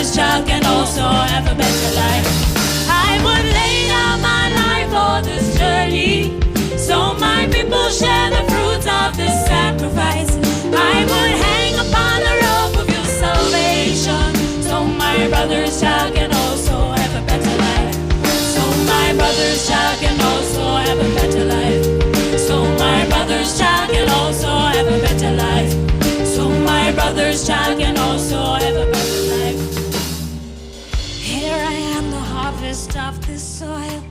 brother's child can also have a better life. I would lay down my life for this journey, so my people share the fruits of this sacrifice. I would hang upon the rope of your salvation, so my brother's child can also have a better life. So my brother's child can also have a better life. So my brother's child can also have a better life. So my brother's child can also have a better life. Here I am, the harvest of this soil.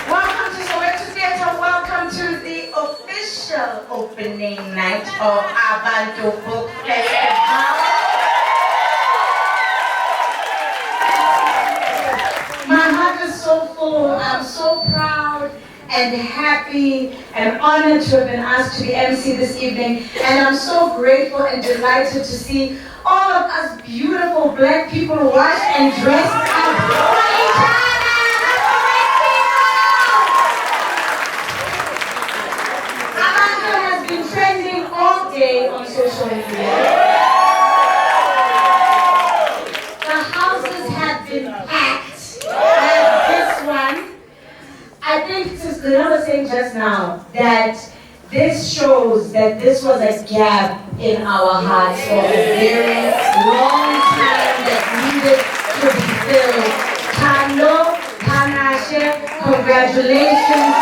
Welcome to Soweto Theatre. Welcome to the official opening night of Abantu Book Festival. My heart is so full. I'm so proud and happy and honored to have been asked to be MC this evening. And I'm so grateful and delighted to see all of us beautiful black people washed and dressed up for each other. Abantu has been trending all day on social media. The houses have been packed. Like this one. I think Gcina was saying just now that this shows that this was a gap in our hearts for a very long time that needed to be filled. Tano, Tanashe, congratulations.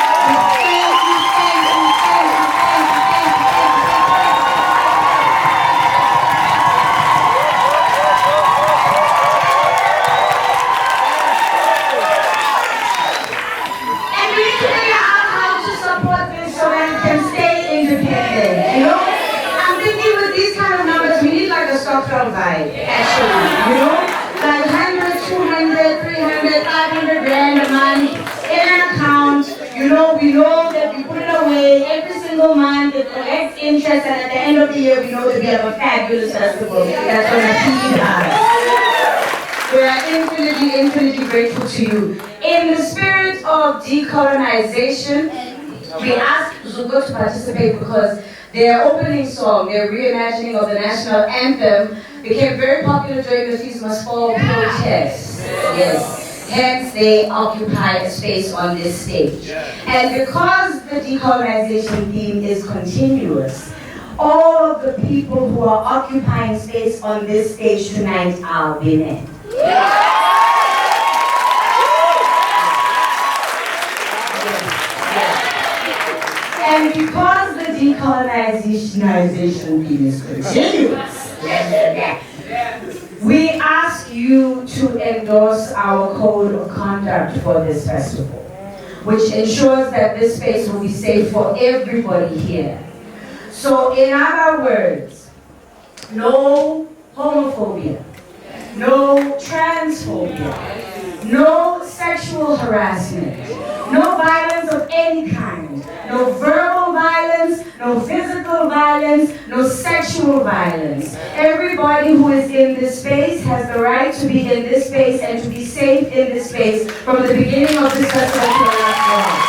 Vibe, actually, you know, like 100, 200, 300, 500 rand a month in an account. You know, we know that we put it away every single month, it collects interest, and at the end of the year, we know that we have a fabulous festival that's going to feed us. We are infinitely grateful to you. In the spirit of decolonization, we asked Zuko to participate because their opening song, their reimagining of the national anthem, became very popular during the Fees Must Fall protests. Yes. Hence, they occupy a space on this stage. And because the decolonization theme is continuous, all of the people who are occupying space on this stage tonight are women. And because the decolonization theme is continuous, we ask you to endorse our code of conduct for this festival, which ensures that this space will be safe for everybody here. So in other words, no homophobia, no transphobia, no sexual harassment, no violence of any kind, no verbal violence, no physical violence, no sexual violence. Everybody who is in this space has the right to be in this space and to be safe in this space from the beginning of this festival to the last one.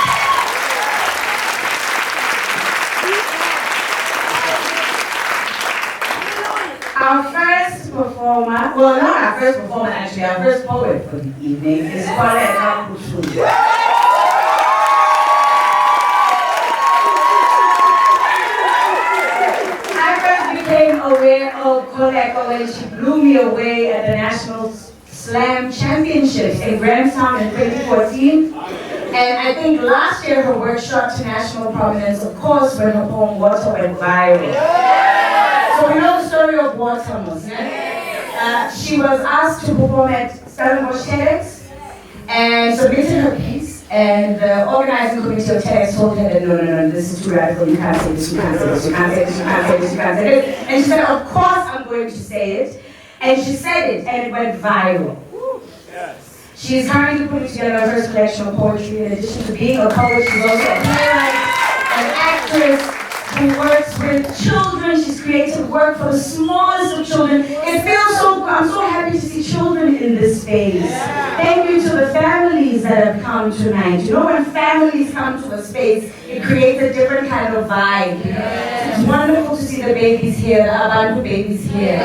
Our first performer, well, not our first performer actually, our first poet for the evening is Koleka Putuma. I first became aware of Koleka when she blew me away at the National Slam Championships in Grahamstown in 2014. And I think last year her work shot to national prominence, of course, when her poem Water went viral. So we know the story of Water, she was asked to perform at Stellenbosch TEDx and submitted her piece, and the organizing committee of TEDx told her that no, this is too radical, you can't say this, you can't say this, you can't say this, you can't say this, you can't say this. And she said, of course I'm going to say it. And she said it, and it went viral. She is currently putting together her first collection of poetry. In addition to being a poet, she's also a playwright, an actress, who works with children. She's created work for the smallest of children. It feels so good. I'm so happy to see children in this space. Thank you to the families that have come tonight. You know, when families come to a space, it creates a different kind of vibe. To wonderful to see the babies here, the Abantu babies here.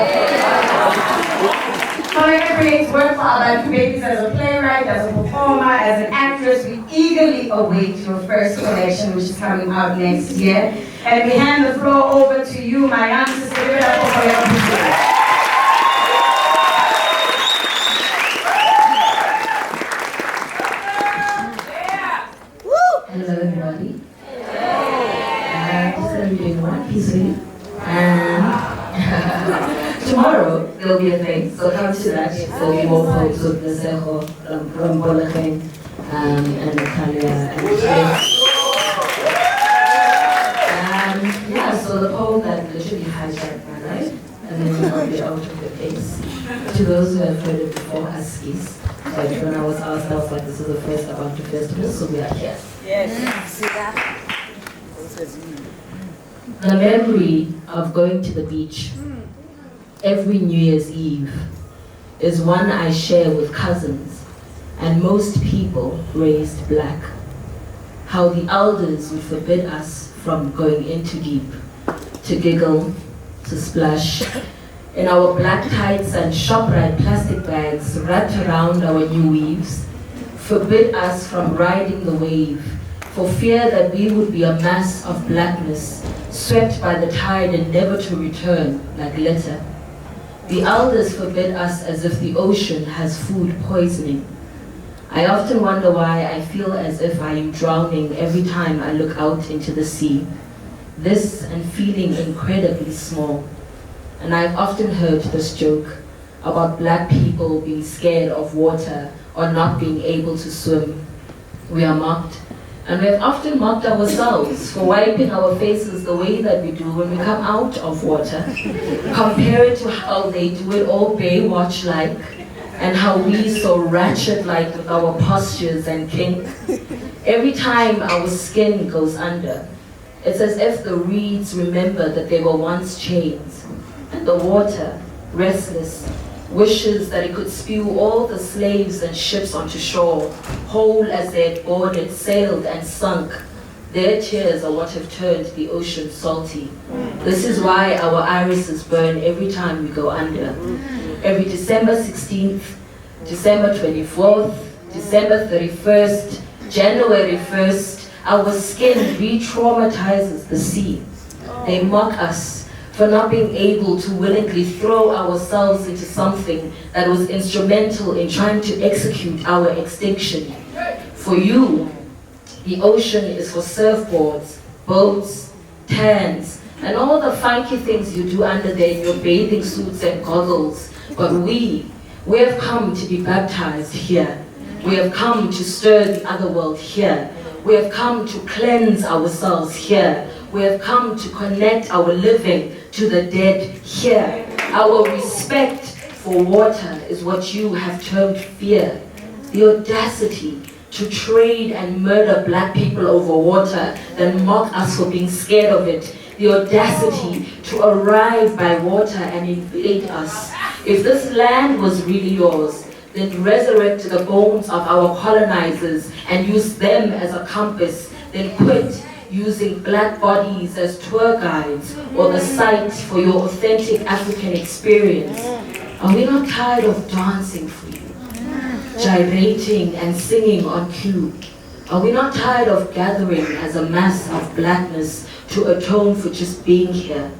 Koleka creates work for Abantu babies as a playwright, as a performer, as an actress. We eagerly await your first collection, which is coming out next year. And we hand the floor over to you, my young sister. Give it up for Koleka Putuma. Hello everybody. I'm just going to be doing one piece with you. And tomorrow there will be a thing, so come to that. There will be more poems with Naseho, from Bolakeng, and Natalia, and yeah, so the poem that literally hijacked my life, and then I'll be out of the face. To those who have heard it before, Huskies. But when I was asked, I was like, this is the first Abantu festival, so we are here. Yes. The memory of going to the beach every New Year's Eve is one I share with cousins and most people raised black. How the elders would forbid us from going in too deep, to giggle, to splash, in our black tights and ShopRite plastic bags wrapped around our new weaves, forbid us from riding the wave, for fear that we would be a mass of blackness, swept by the tide and never to return like litter. The elders forbid us as if the ocean has food poisoning. I often wonder why I feel as if I am drowning every time I look out into the sea. This and feeling incredibly small. And I've often heard this joke about black people being scared of water or not being able to swim. We are mocked, and we have often mocked ourselves for wiping our faces the way that we do when we come out of water. Compare it to how they do it all Baywatch-like, and how we so ratchet-like with our postures and kink. Every time our skin goes under, it's as if the reeds remember that they were once chains, and the water, restless, wishes that it could spew all the slaves and ships onto shore, whole as they had boarded, sailed, and sunk. Their tears are what have turned the ocean salty. This is why our irises burn every time we go under. Every December 16th, December 24th, December 31st, January 1st, our skin re-traumatizes the sea. They mock us for not being able to willingly throw ourselves into something that was instrumental in trying to execute our extinction. For you, the ocean is for surfboards, boats, tans, and all the funky things you do under there in your bathing suits and goggles. But we have come to be baptized here. We have come to stir the other world here. We have come to cleanse ourselves here. We have come to connect our living to the dead here. Our respect for water is what you have termed fear. The audacity to trade and murder black people over water, then mock us for being scared of it. The audacity to arrive by water and invade us. If this land was really yours, then resurrect the bones of our colonizers and use them as a compass, then quit using black bodies as tour guides or the sites for your authentic African experience. Are we not tired of dancing for you, gyrating and singing on cue? Are we not tired of gathering as a mass of blackness to atone for just being here,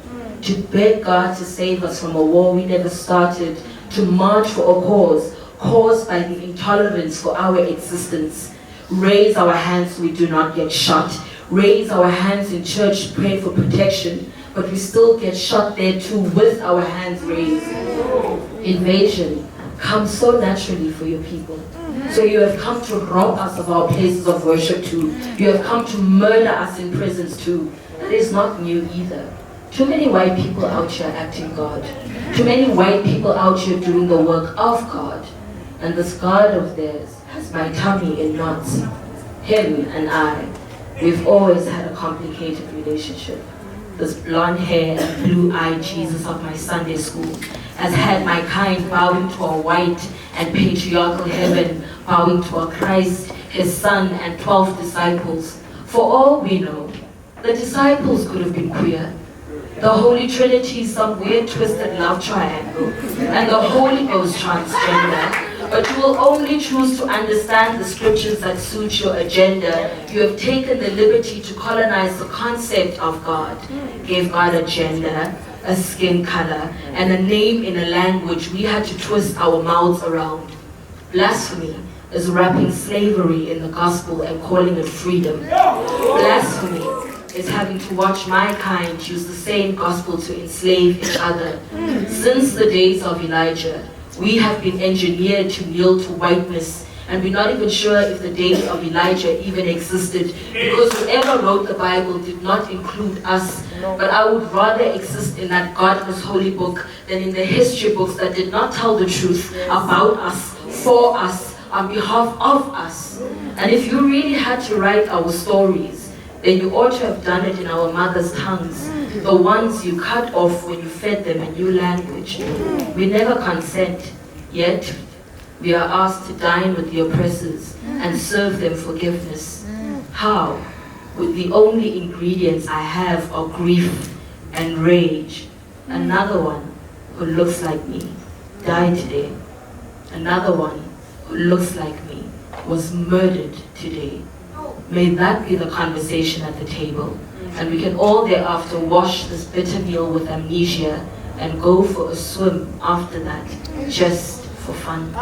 to beg God to save us from a war we never started, to march for a cause caused by the intolerance for our existence? Raise our hands so we do not get shot. Raise our hands in church to pray for protection, but we still get shot there too with our hands raised. Invasion comes so naturally for your people. So you have come to rob us of our places of worship too. You have come to murder us in prisons too. That is not new either. Too many white people out here acting God. Too many white people out here doing the work of God. And this God of theirs has my tummy in knots. Him and I, we've always had a complicated relationship. This blonde hair and blue-eyed Jesus of my Sunday school has had my kind bowing to a white and patriarchal heaven, bowing to a Christ, his son, and 12 disciples. For all we know, the disciples could have been queer. the Holy Trinity some weird twisted love triangle, and the Holy Ghost transgender, but you will only choose to understand the scriptures that suit your agenda. You have taken the liberty to colonize the concept of God, gave God a gender, a skin color, and a name in a language we had to twist our mouths around. Blasphemy is wrapping slavery in the gospel and calling it freedom. Blasphemy is having to watch my kind use the same gospel to enslave each other. Since the days of Elijah, we have been engineered to kneel to whiteness, and we're not even sure if the days of Elijah even existed, because whoever wrote the Bible did not include us. But I would rather exist in that godless holy book than in the history books that did not tell the truth about us, for us, on behalf of us. And if you really had to write our stories, then you ought to have done it in our mother's tongues, the ones you cut off when you fed them a new language. We never consent, yet we are asked to dine with the oppressors and serve them forgiveness. How? With the only ingredients I have are grief and rage. Another one who looks like me died today. Another one who looks like me was murdered today. May that be the conversation at the table, and we can all thereafter wash this bitter meal with amnesia and go for a swim after that, just for fun.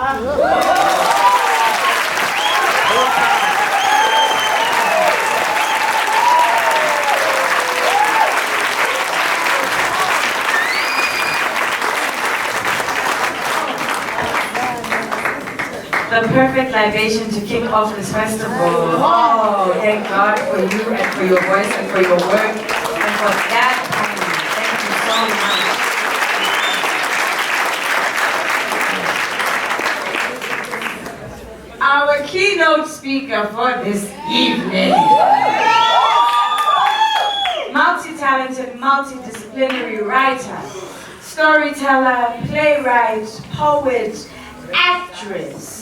The perfect libation to kick off this festival. Oh, thank God for you and for your voice and for your work and for that time. Thank you so much. Our keynote speaker for this evening. Multi-talented, multidisciplinary writer, storyteller, playwright, poet, actress.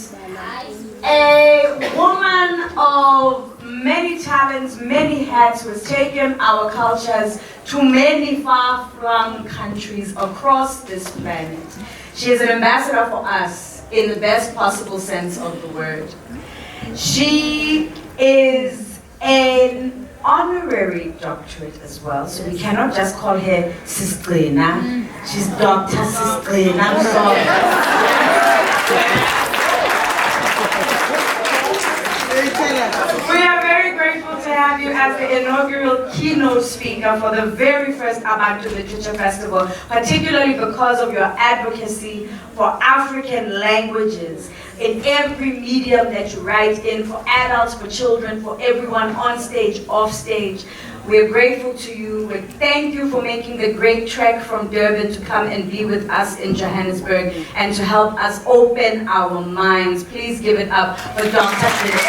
A woman of many talents, many hats, who has taken our cultures to many far-flung countries across this planet. She is an ambassador for us in the best possible sense of the word. She is an honorary doctorate as well, so we cannot just call her Sis Gcina. She's Dr. Sis Gcina. I'm sorry. We are very grateful to have you as the inaugural keynote speaker for the very first Abantu Literature Festival, particularly because of your advocacy for African languages in every medium that you write in, for adults, for children, for everyone on stage, off stage. We're grateful to you. We thank you for making the great trek from Durban to come and be with us in Johannesburg and to help us open our minds. Please give it up for Dr. Sis.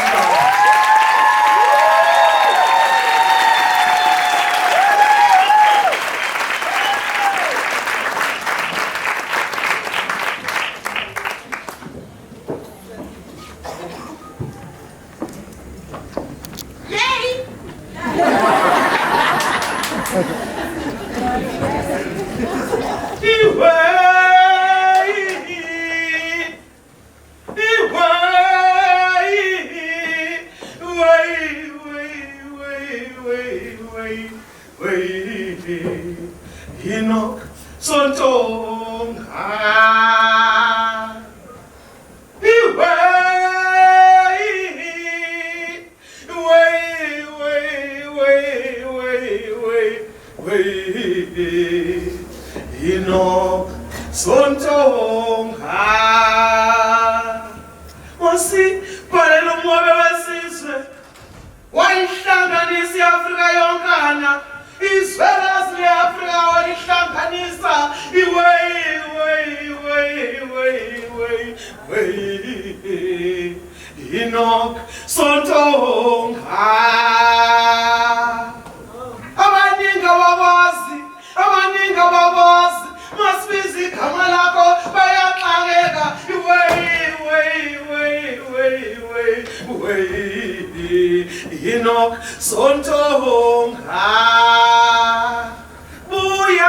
Buya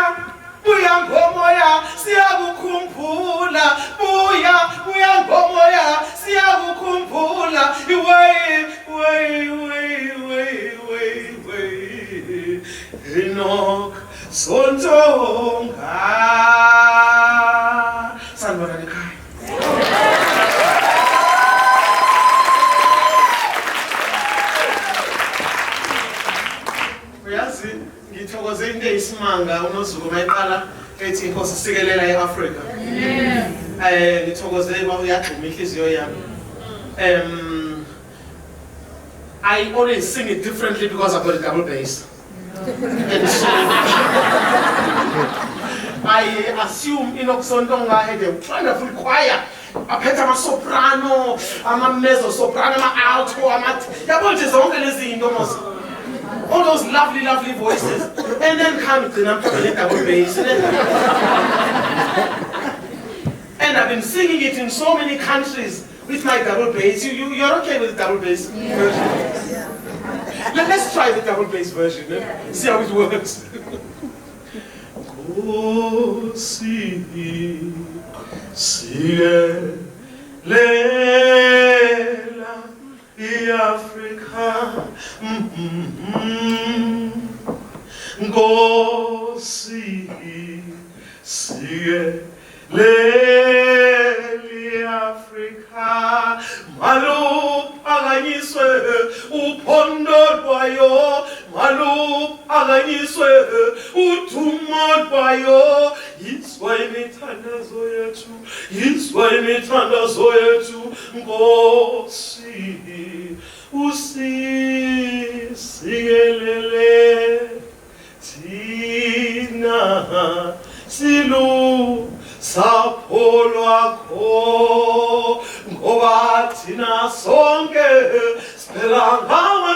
Sontonga. Sanibona ekhaya. Uyazi ngithokoze into eyisimanga unoZuko mayiqala ethi inkosi sikelela eAfrika. Ngithokoze uyagxuma inhliziyo yami. I always sing it differently because I've got a double bass. And so I assume Inaugural had a wonderful choir. Aphethe ama-soprano, ama-mezzo-soprano, ama-alto, yabo nje zonke lezi zinto mos. All those lovely, lovely voices. And then come Gcina Mhlophe double bass. And I've been singing it in so many countries with my double bass. You're okay with the double bass version? Let's try the double bass version. See how it works. Lela iAfrika Nkosi Leli Africa Malu Aganyiswe Uphondo Dwayo Malu Aganyiswe Utumo Dwayo Yiswa imithandazo yethu Yiswa imithandazo yethu Nkosi Usikelele Tina Silu sapho lwakho ngoba thina sonke siphela ngawe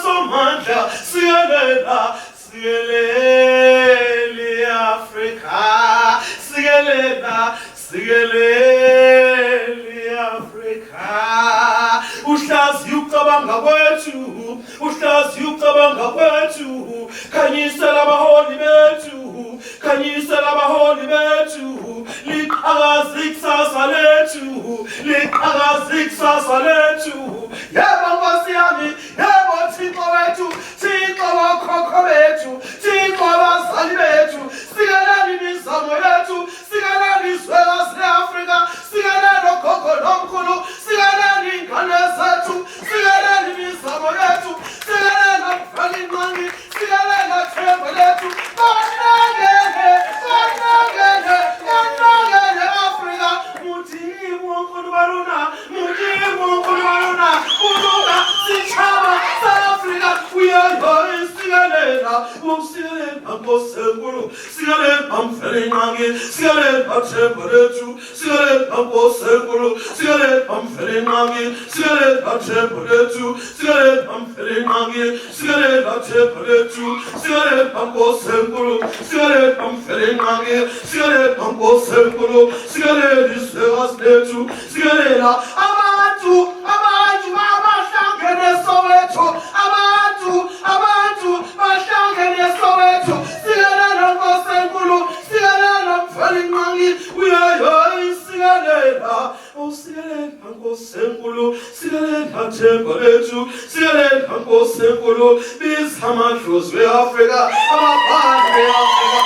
somandla sikelela Afrika sikelela Afrika uhlaziya ucabanga kwethu khanyisela abaholi bethu liqhakaza ikusasa lethu yebo Nkosi yami yebo Thixo wethu Thixo wakhokho bethu Thixo abazali bethu sikelani imizamo yethu sikelani izwekazi leAfrika sikelani ogogo nomkhulu sikelani ingane zethu sikelani imizamo yethu sikelani abafana inqangi sikelani themba lethu banakele Afrika mudimu onkulu baluna kulunga sichaba Afrika uyayo sikelela Nkosenkulu sikelela mfelenqangi sikelela themba lethu sikelela Nkosenkulu sikelela mfelenqangi sikelela themba lethu sikelela mfelenqangi sikelela themba lethu sikelela Nkosenkulu sikelela mfelenqangi sikelela Nkosenkulu sikelela izwekazi lethu sikelela abantu abahlangene Soweto abantu bahlangene Soweto sikelela Nkosenkulu sikelela mfelenqangi uyayo sikelela Nkosenkulu sikelela themba lethu sikelela Nkosenkulu biza amadlozi weAfrika ababhali beAfrika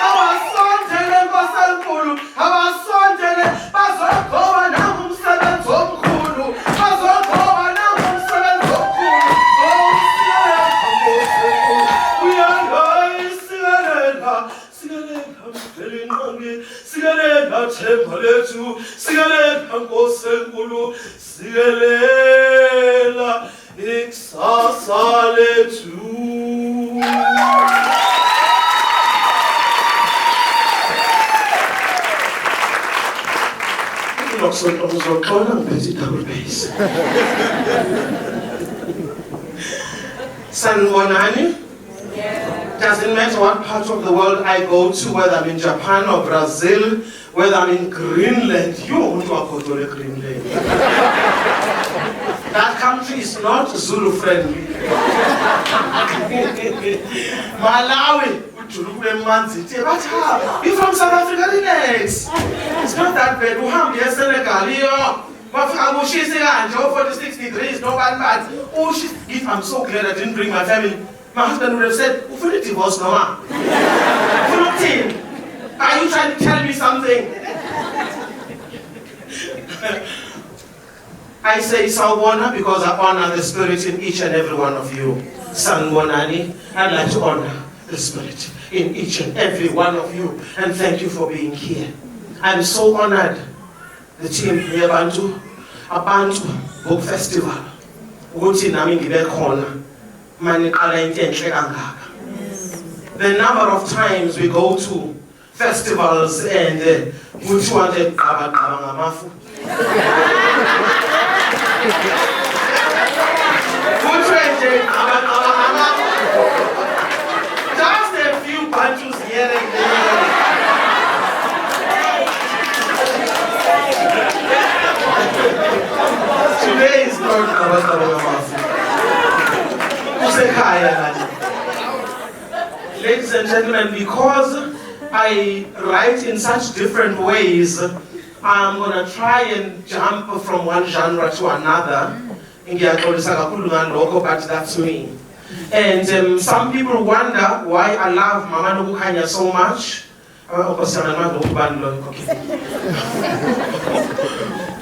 abasondele Nkosenkulu abasondele bazogoba nangumsebenzi omkhulu bazogoba nangumsebenzi omkhulu sikelela mfelenqangi sikelela themba lethu sikelela Nkosenkulu sikelela ikusasa lethu. Double bass. Sanibonani? Doesn't matter what part of the world I go to, whether I'm in Japan or Brazil, whether I'm in Greenland, you want to go to Greenland. That country is not Zulu friendly. Malawi. But you from South Africa, relax. It's not that bad. We have here Senegal, but 46 degrees, no bad. If I'm so glad I didn't bring my family, my husband would have said, "Who for divorce now? Are you trying to tell me something?" I say Sawubona because I honor the spirit in each and every one of you. Sanbonani, I'd like to honor the spirit in each and every one of you. And thank you for being here. I'm so honored. The team here, Abantu Book Festival. The number of times we go to festivals and which one just a few Bantus here and there. Today is not ladies and gentlemen, because I write in such different ways, I'm going to try and jump from one genre to another. But that's me. And some people wonder why I love Mama Nobukanya so much.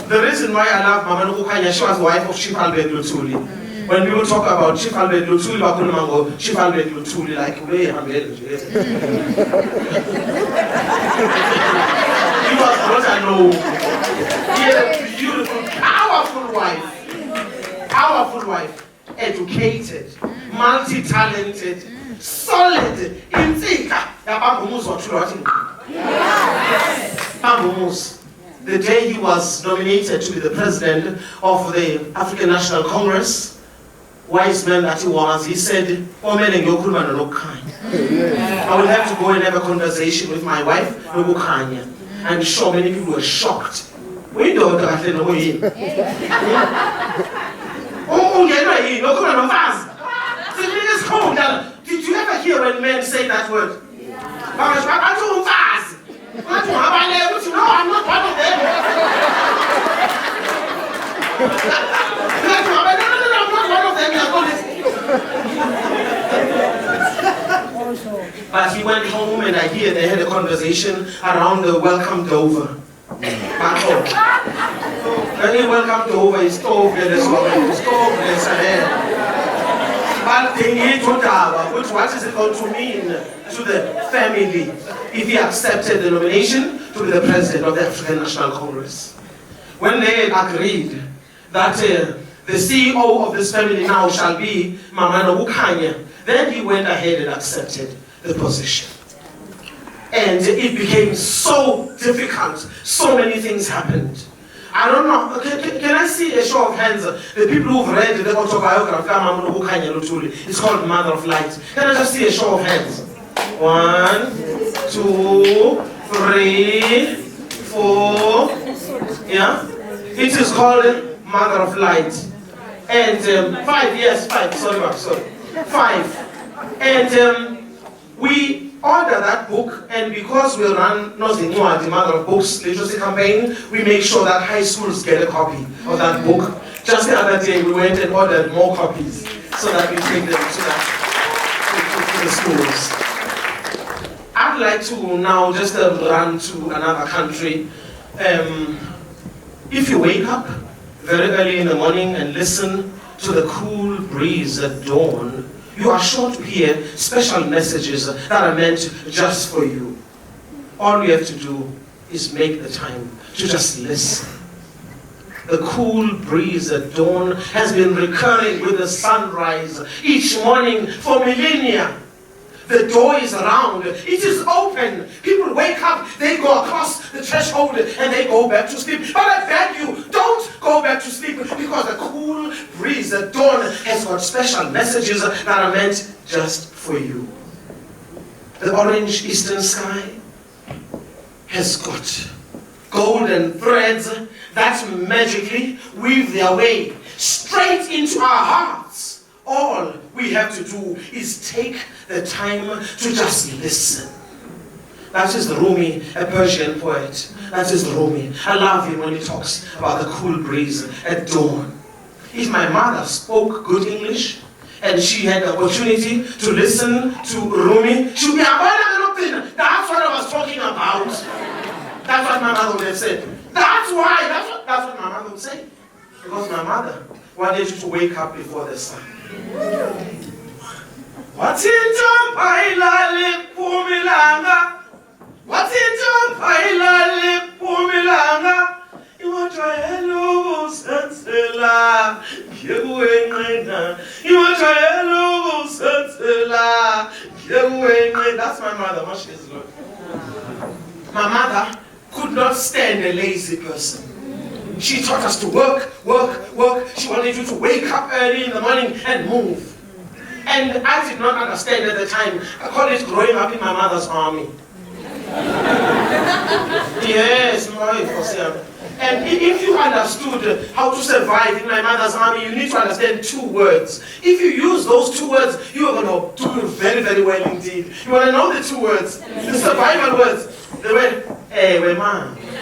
The reason why I love Mama Nobukanya, she was the wife of Chief Albert Lutuli. When people talk about Chief Albert Lutuli, Chief Albert Lutuli, like, he was brought alone. He had a beautiful, powerful wife, educated, multi-talented, solid, the day he was nominated to be the president of the African National Congress, wise man that he was, he said, I will have to go and have a conversation with my wife, I'm sure many people were shocked. We don't know him. Did you ever hear when men say that word? No, I'm not one of them. But he went home and I hear they had a conversation around the welcome Dover. When he welcomed Dover, he stove and but they need to which what is it going to mean to the family if he accepted the nomination to be the president of the African National Congress? When they agreed that the CEO of this family now shall be Mama Nobukanya, then he went ahead and accepted the position. And it became so difficult. So many things happened. I don't know. Can I see a show of hands? The people who've read the autobiography of Mama Nobukanya Lutuli. It's called Mother of Light. Can I just see a show of hands? 1, 2, 3, 4. Yeah? It is called Mother of Light. And 5, yes, 5. Sorry. 5. And we order that book, and because we run Nozinua, the Mother of Books literacy campaign, we make sure that high schools get a copy of that book. Just the other day, we went and ordered more copies so that we take them to the schools. I'd like to now just run to another country. If you wake up very early in the morning and listen to the cool breeze at dawn, you are sure to hear special messages that are meant just for you. All you have to do is make the time to just listen. The cool breeze at dawn has been recurring with the sunrise each morning for millennia. The door is round, it is open. People wake up, they go across the threshold and they go back to sleep. But I beg you, don't go back to sleep because the cool breeze at dawn has got special messages that are meant just for you. The orange eastern sky has got golden threads that magically weave their way straight into our hearts. All we have to do is take the time to just listen. That is Rumi, a Persian poet. That is Rumi. I love him when he talks about the cool breeze at dawn. If my mother spoke good English and she had the opportunity to listen to Rumi, she would be that's what I was talking about. That's what my mother would have said. That's what my mother would say. Because my mother wanted you to wake up before the sun. What's in What's in That's my mother, Mashile's Lord. My mother could not stand a lazy person. She taught us to work. She wanted you to wake up early in the morning and move. And I did not understand at the time. I call it growing up in my mother's army. Yes, and if you understood how to survive in my mother's army, you need to understand 2 words. If you use those 2 words, you are going to do very, very well indeed. You want to know the 2 words, the survival words. The word, hey, we man. Hey,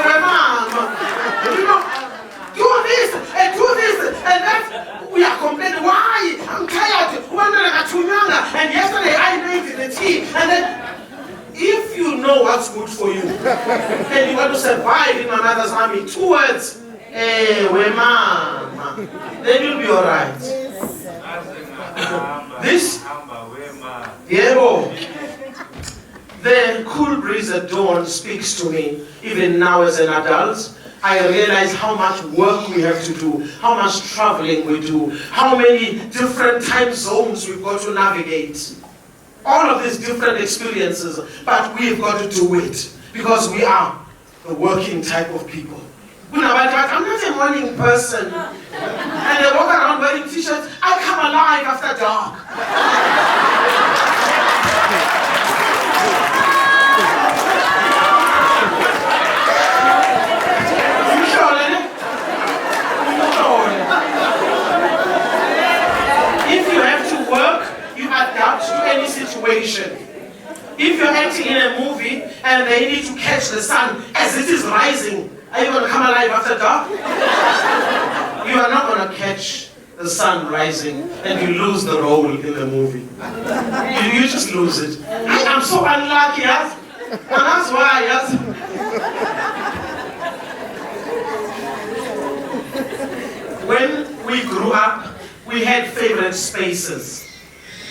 we man. You know, do this and that. We are complaining. Why? I'm tired. And yesterday I made the tea. And then, if you know what's good for you, and you want to survive in my mother's army, 2 words, then you'll be alright. This, the cool breeze at dawn speaks to me, even now as an adult. I realize how much work we have to do, how much traveling we do, how many different time zones we've got to navigate. All of these different experiences, but we've got to do it because we are the working type of people. I'm not a morning person. And they walk around wearing t-shirts. I come alive after dark. Adapt to any situation. If you're acting in a movie and they need to catch the sun as it is rising, are you going to come alive after dark? You are not going to catch the sun rising and you lose the role in the movie. You just lose it. I'm so unlucky, yes? And that's why, yes? When we grew up, we had favorite spaces.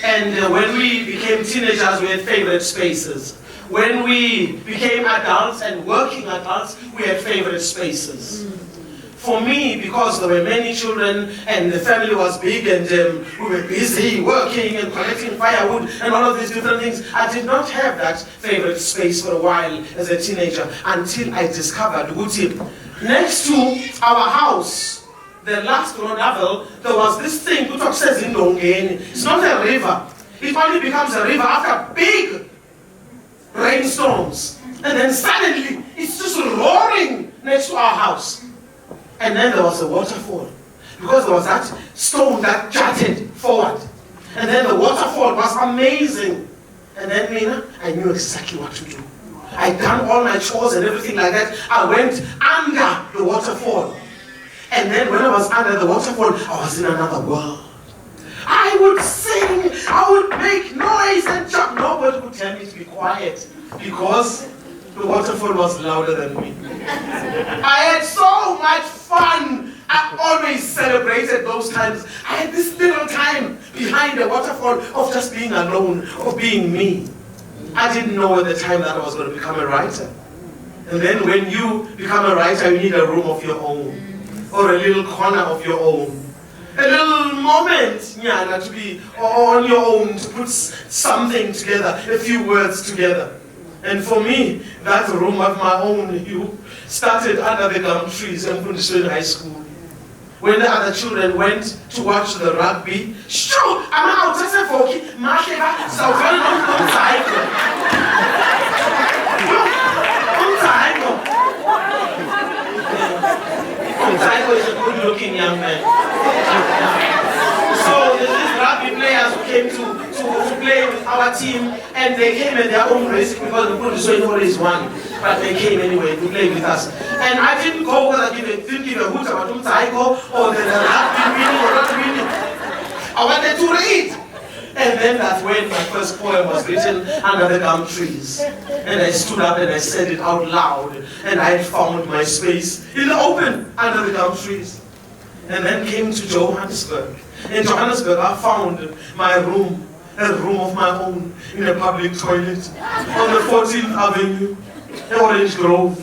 And when we became teenagers, we had favorite spaces. When we became adults and working adults, we had favorite spaces. For me, because there were many children and the family was big and we were busy working and collecting firewood and all of these different things, I did not have that favorite space for a while as a teenager until I discovered Guti. Next to our house, the last novel, there was this thing, Gutok says in Dongeni. It's not a river. It only becomes a river after big rainstorms. And then suddenly, it's just roaring next to our house. And then there was a waterfall. Because there was that stone that jutted forward. And then the waterfall was amazing. And then, I knew exactly what to do. I'd done all my chores and everything like that. I went under the waterfall. And then when I was under the waterfall, I was in another world. I would sing, I would make noise and jump. Nobody could tell me to be quiet because the waterfall was louder than me. I had so much fun. I always celebrated those times. I had this little time behind the waterfall of just being alone, of being me. I didn't know at the time that I was going to become a writer. And then when you become a writer, you need a room of your own. Or a little corner of your own. A little moment, to be on your own, to put something together, a few words together. And for me, that room of my own, you started under the gum trees in Fundisweni High School. When the other children went to watch the rugby, sure, I'm out, I said, Zuko is a good-looking young man. So there's these rugby players who came to play with our team, and they came at their own risk because the Buddhist always won. But they came anyway to play with us. And I didn't go because I didn't give a hoot about or the have been winning or not winning. I wanted to read. And then that's when my first poem was written, Under the Gum Trees. And I stood up and I said it out loud. And I found my space in the open, under the gum trees. And then came to Johannesburg. In Johannesburg, I found my room, a room of my own, in a public toilet on the 14th Avenue, in Orange Grove.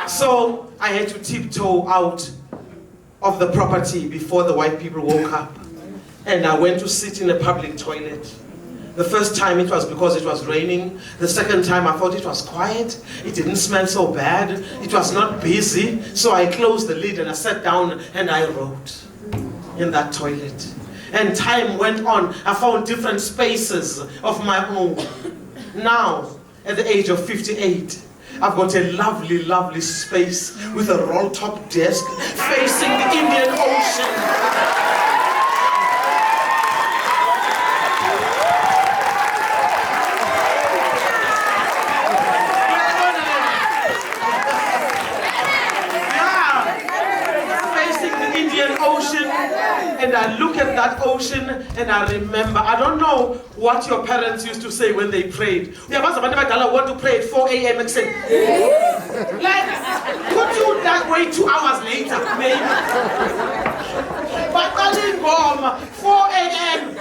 So I had to tiptoe out of the property before the white people woke up. And I went to sit in a public toilet. The first time it was because it was raining. The second time I thought it was quiet. It didn't smell so bad. It was not busy. So I closed the lid and I sat down and I wrote in that toilet. And time went on. I found different spaces of my own. Now, at the age of 58, I've got a lovely, lovely space with a roll-top desk facing the Indian Ocean. And I look at that ocean and I remember, I don't know what your parents used to say when they prayed. Want to pray at 4 a.m. and say, like, could you that wait 2 hours later, maybe? But calling home, 4 a.m.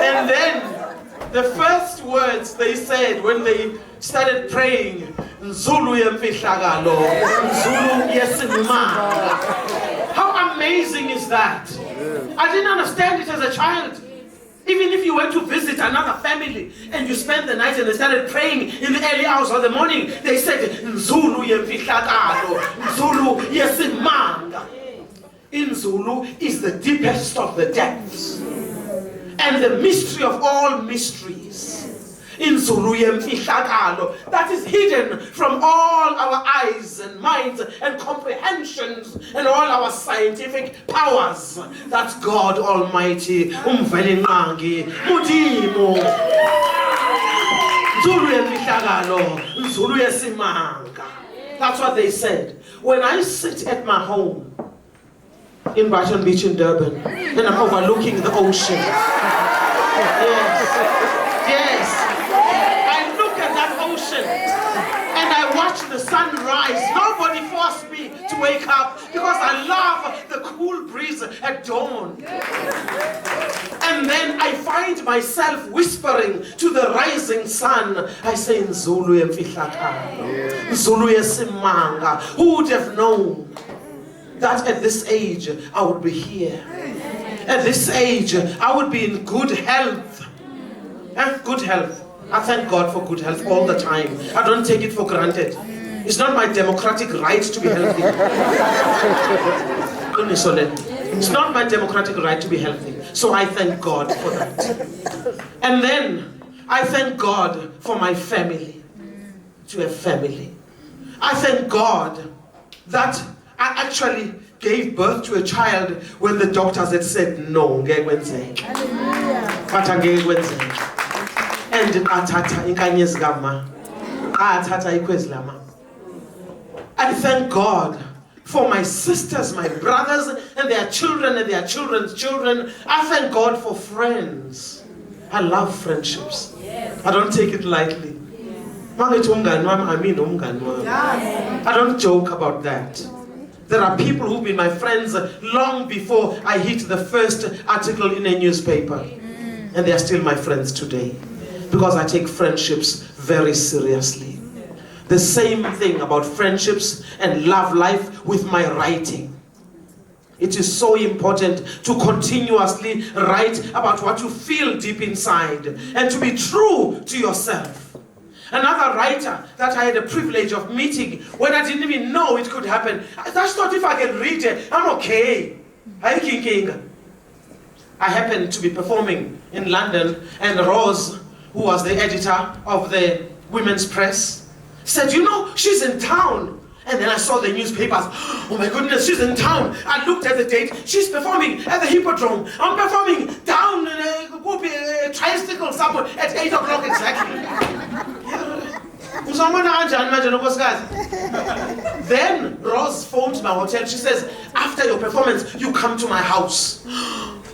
And then the first words they said when they started praying, Zulu yemfihlakalo, Zulu yesimanga. How amazing is that? I didn't understand it as a child. Even if you went to visit another family and you spent the night and they started praying in the early hours of the morning, they said, Zulu yemfihlakalo, Zulu yesimanga. In Zulu is the deepest of the depths and the mystery of all mysteries. In Zulu yemfihlakalo, that is hidden from all our eyes and minds and comprehensions and all our scientific powers. That's God Almighty, Umvelingangi, Mudimo. Zulu yemfihlakalo, Zulu yesimanga. That's what they said. When I sit at my home in Brighton Beach in Durban, and I'm overlooking the ocean. Yes. I look at that ocean and I watch the sun rise. Nobody forced me to wake up because I love the cool breeze at dawn. And then I find myself whispering to the rising sun. I say, Zulu yemfihlakalo, Zulu yesimanga. Who would have known that at this age I would be here? At this age I would be in good health. Good health. I thank God for good health all the time. I don't take it for granted. It's not my democratic right to be healthy. It's not my democratic right to be healthy. So I thank God for that. And then I thank God for my family. To a family. I thank God that I actually gave birth to a child when the doctors had said no, ngeke kwenzeke. But angeke kwenzeke. And athatha inkanyezi kama. Athatha ikhwezi lama. I thank God for my sisters, my brothers, and their children and their children's children. I thank God for friends. I love friendships. I don't take it lightly. I don't joke about that. There are people who've been my friends long before I hit the first article in a newspaper. And they are still my friends today. Because I take friendships very seriously. The same thing about friendships and love life with my writing. It is so important to continuously write about what you feel deep inside and to be true to yourself. Another writer that I had the privilege of meeting when I didn't even know it could happen. I just thought if I can read it, I'm okay. I happened to be performing in London, and Rose, who was the editor of the Women's Press, said, you know, she's in town. And then I saw the newspapers. Oh my goodness, she's in town. I looked at the date. She's performing at the Hippodrome. I'm performing down in a tricycle somewhere at 8 o'clock exactly. Then Rose phoned my hotel. She says, after your performance, you come to my house.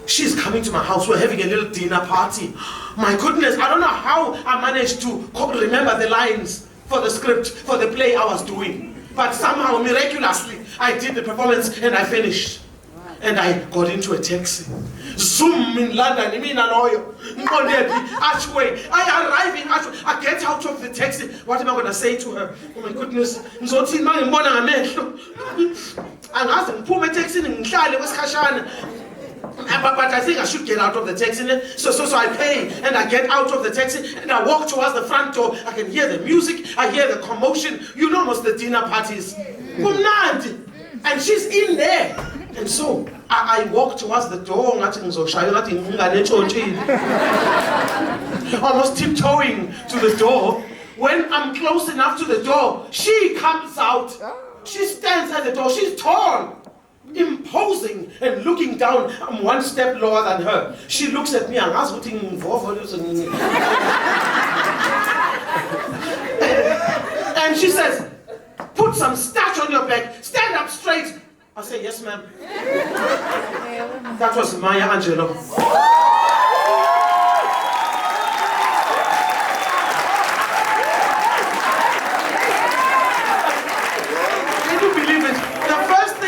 She's coming to my house. We're having a little dinner party. My goodness, I don't know how I managed to remember the lines for the script, for the play I was doing. But somehow, miraculously, I did the performance and I finished. And I got into a taxi. Zoom in London, Archway. I arrive in Archway. I get out of the taxi. What am I going to say to her? Oh my goodness. But I think I should get out of the taxi. So I pay and I get out of the taxi and I walk towards the front door. I can hear the music, I hear the commotion. You know most the dinner parties. And she's in there. And so I walk towards the door, almost tiptoeing to the door. When I'm close enough to the door, she comes out. She stands at the door. She's tall, imposing, and looking down. I'm one step lower than her. She looks at me and asks, and she says, put some starch on your back, stand up straight. I say, yes, ma'am. That was Maya Angelou.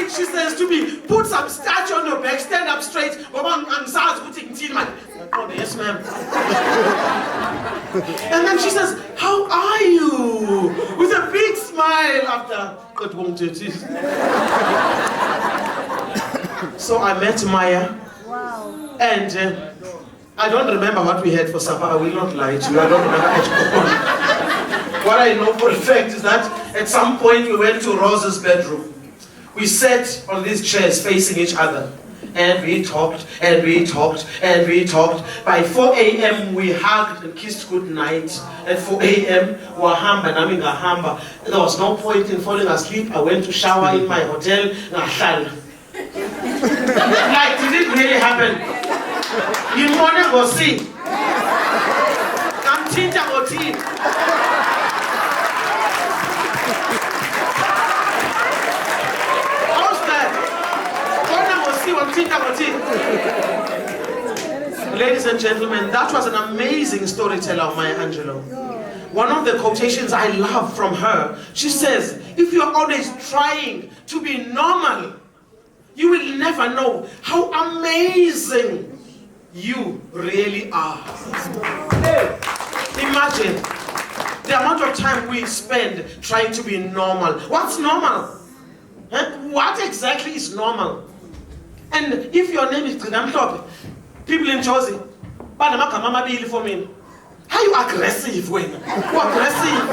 She says to me, put some starch on your back, stand up straight. Yes, ma'am. And then she says, how are you? With a big smile after God wanted it. So I met Maya. Wow. And I don't remember what we had for supper. I will not lie to you. I don't remember at all. What I know for a fact is that at some point we went to Rose's bedroom. We sat on these chairs facing each other, and we talked, and we talked, and we talked. By 4 a.m. we hugged and kissed good night. At 4 a.m. There was no point in falling asleep. I went to shower in my hotel. Like, did it really happen? You want to go see? I'm Tinta Oti. Ladies and gentlemen, that was an amazing storyteller, Maya Angelou. One of the quotations I love from her, she says, if you're always trying to be normal, you will never know how amazing you really are. Imagine the amount of time we spend trying to be normal. What's normal? What exactly is normal? And if your name is Gcina Mhlophe, people in Jozi, for me. How you aggressive when? You aggressive.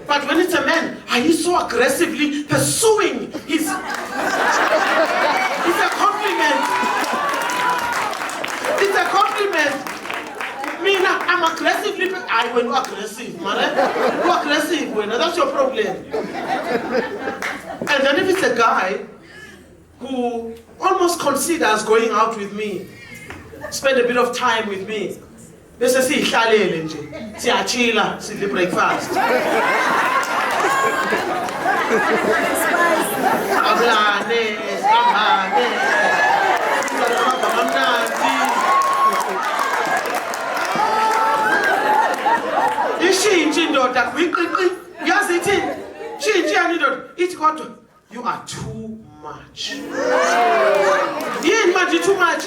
But when it's a man, are you so aggressively pursuing his... It's a compliment. It's a compliment. Me, I'm aggressively... when you're aggressive, man. You're aggressive when, that's your problem. And then if it's a guy who almost considers going out with me, spend a bit of time with me. Bese sihlalele nje, siyachila, sidle breakfast. Ablane, sihambane. Ishintshe indoda kwiqiqi, yazi ithini? Shintshe yani indoda, ithi kodwa you are too much. Yini manje too much?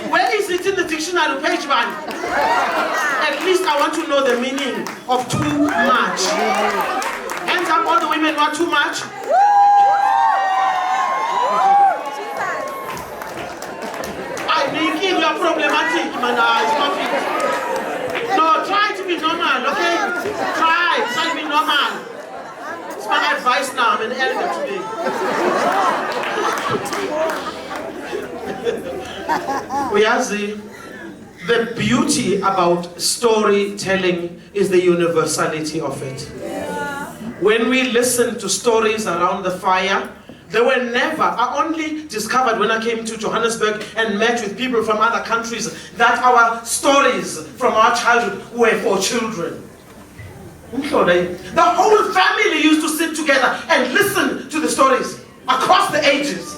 Where is it in the dictionary, page 1? At least I want to know the meaning of too much. Hands up, all the women want too much. my eyes, stop it. No, try to be normal, okay? Try to be normal. It's my advice now, I'm an elder today. Uyazi, the beauty about storytelling is the universality of it. When we listen to stories around the fire, they were never, I only discovered when I came to Johannesburg and met with people from other countries that our stories from our childhood were for children. The whole family used to sit together and listen to the stories across the ages.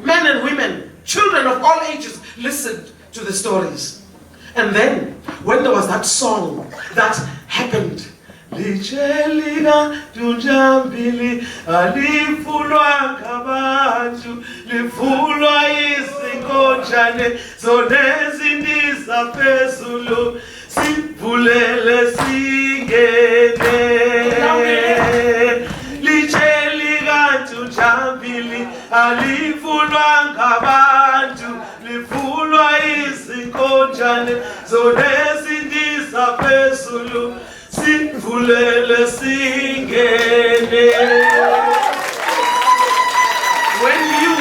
Men and women, children of all ages listened to the stories. And then, when there was that song that happened, Lichelina tunjambili alifulwa kabantu lifulwa isingonjane zonezi ndiza phezulu sivulele singene Lichelina tunjambili alifulwa kabantu lifulwa isingonjane zonezi ndiza phezulu Sivulele singene. When you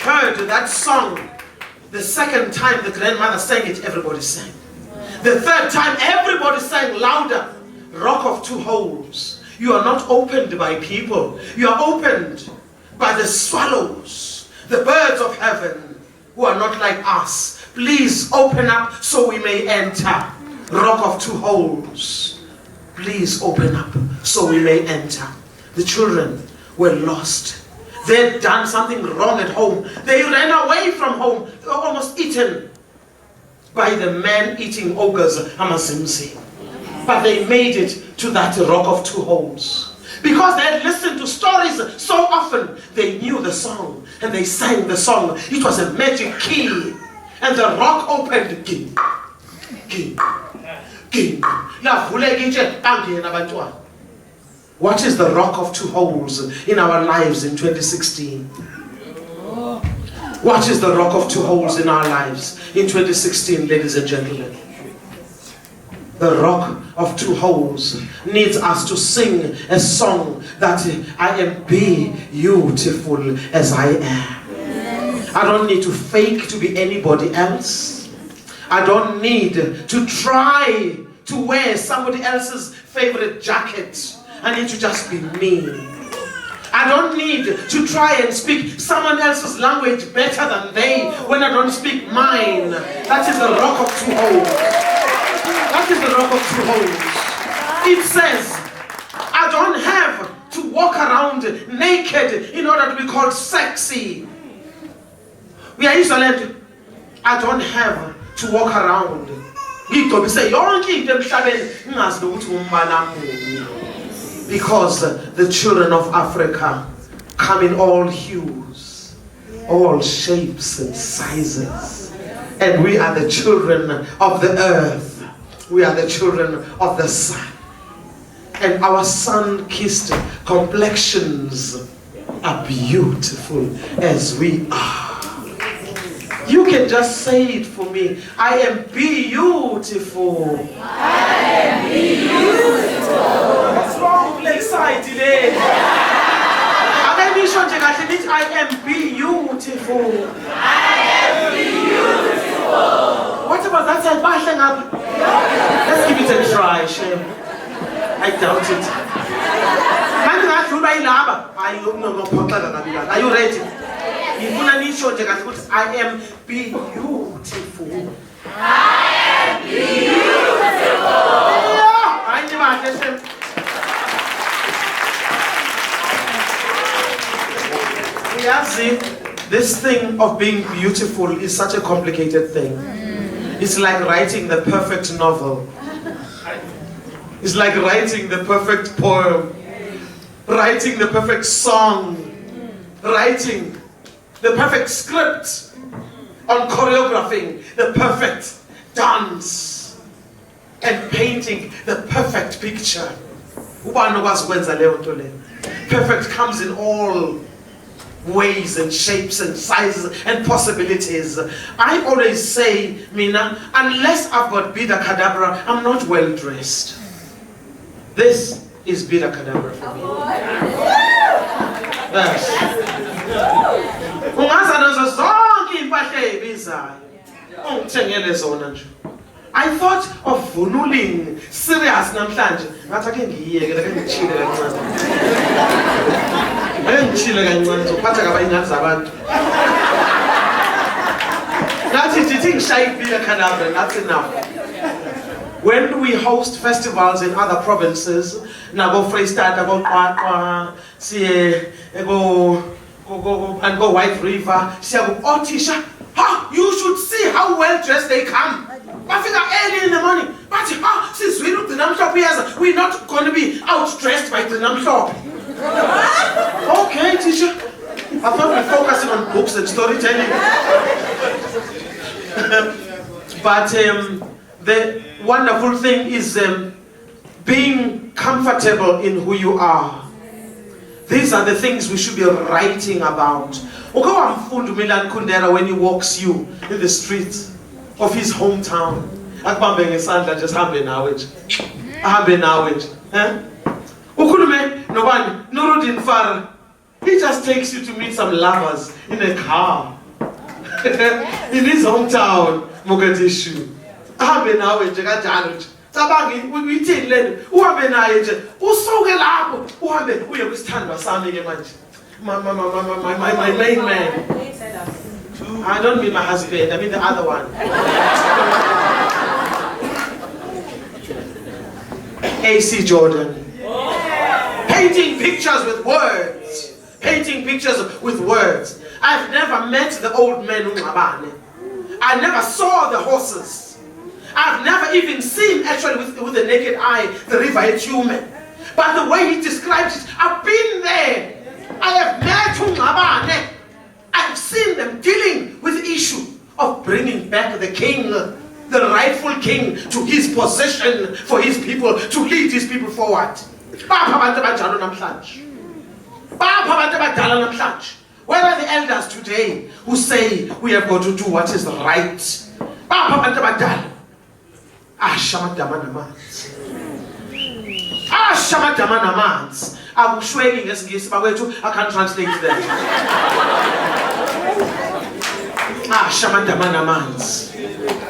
heard that song, the second time the grandmother sang it, everybody sang. The third time, everybody sang louder. Rock of Two Holes. You are not opened by people. You are opened by the swallows, the birds of heaven, who are not like us. Please open up so we may enter. Rock of Two Holes. Please open up so we may enter. The children were lost. They had done something wrong at home. They ran away from home. They were almost eaten by the man-eating ogres, Amazimsi. But they made it to that Rock of Two Holes. Because they had listened to stories so often, they knew the song and they sang the song. It was a magic key. And the rock opened. King, king. What is the Rock of Two Holes in our lives in 2016? What is the Rock of Two Holes in our lives in 2016, ladies and gentlemen? The Rock of Two Holes needs us to sing a song that I am beautiful as I am. I don't need to fake to be anybody else. I don't need to try to wear somebody else's favorite jacket. I need to just be me. I don't need to try and speak someone else's language better than they when I don't speak mine. That is the Rock of Two Holes. That is the Rock of Two Holes. It says, I don't have to walk around naked in order to be called sexy. We are Israel. I don't have to walk around. Because the children of Africa come in all hues, all shapes and sizes. And we are the children of the earth. We are the children of the sun. And our sun-kissed complexions are beautiful as we are. You can just say it for me. I am beautiful. I am beautiful. What's wrong with excited? I am beautiful. I am beautiful. What about that side? Let's give it a try, Shem. I doubt it. Are you ready? I am beautiful. I am beautiful. This thing of being beautiful is such a complicated thing. It's like writing the perfect novel. It's like writing the perfect poem, writing the perfect song, writing the perfect script, on choreographing the perfect dance, and painting the perfect picture. Perfect comes in all ways and shapes and sizes and possibilities. I always say, Mina, unless I've got Bida Kadabra, I'm not well dressed. This is Bida Kadabra for me. Yes. I thought of vunuling serious namhlanje ngathi ake ngiyeke ake ngichile kancane ake ngichile kancane zophatha ngaba ingane zabantu ngathi ndithi ngishaye ibhila Kadabra ngathi now when we host festivals in other provinces nabo Freystata go Qwaqwa siye go White River siya go Othisha. You should see how well dressed they come. Bafika early in the morning. But since we look Gcina Mhlophe, we're not going to be outdressed by Gcina Mhlophe. Okay, teacher. I thought we're focusing on books and storytelling. But the wonderful thing is being comfortable in who you are. These are the things we should be writing about. When he walks you in the streets of his hometown, just he just takes you to meet some lovers in a car in his hometown, Mogadishu. My main man. I don't mean my husband, I mean the other one. AC Jordan. Painting pictures with words. Painting pictures with words. I've never met the old man Ungabane. I never saw the horses. I've never even seen, actually with the naked eye, the river Etume. But the way he describes it, I've been there. I have met Ungabane. I've seen them dealing with the issue of bringing back the king, the rightful king, to his position for his people, to lead his people forward. Where are the elders today who say we have got to do what is right? I can't translate that.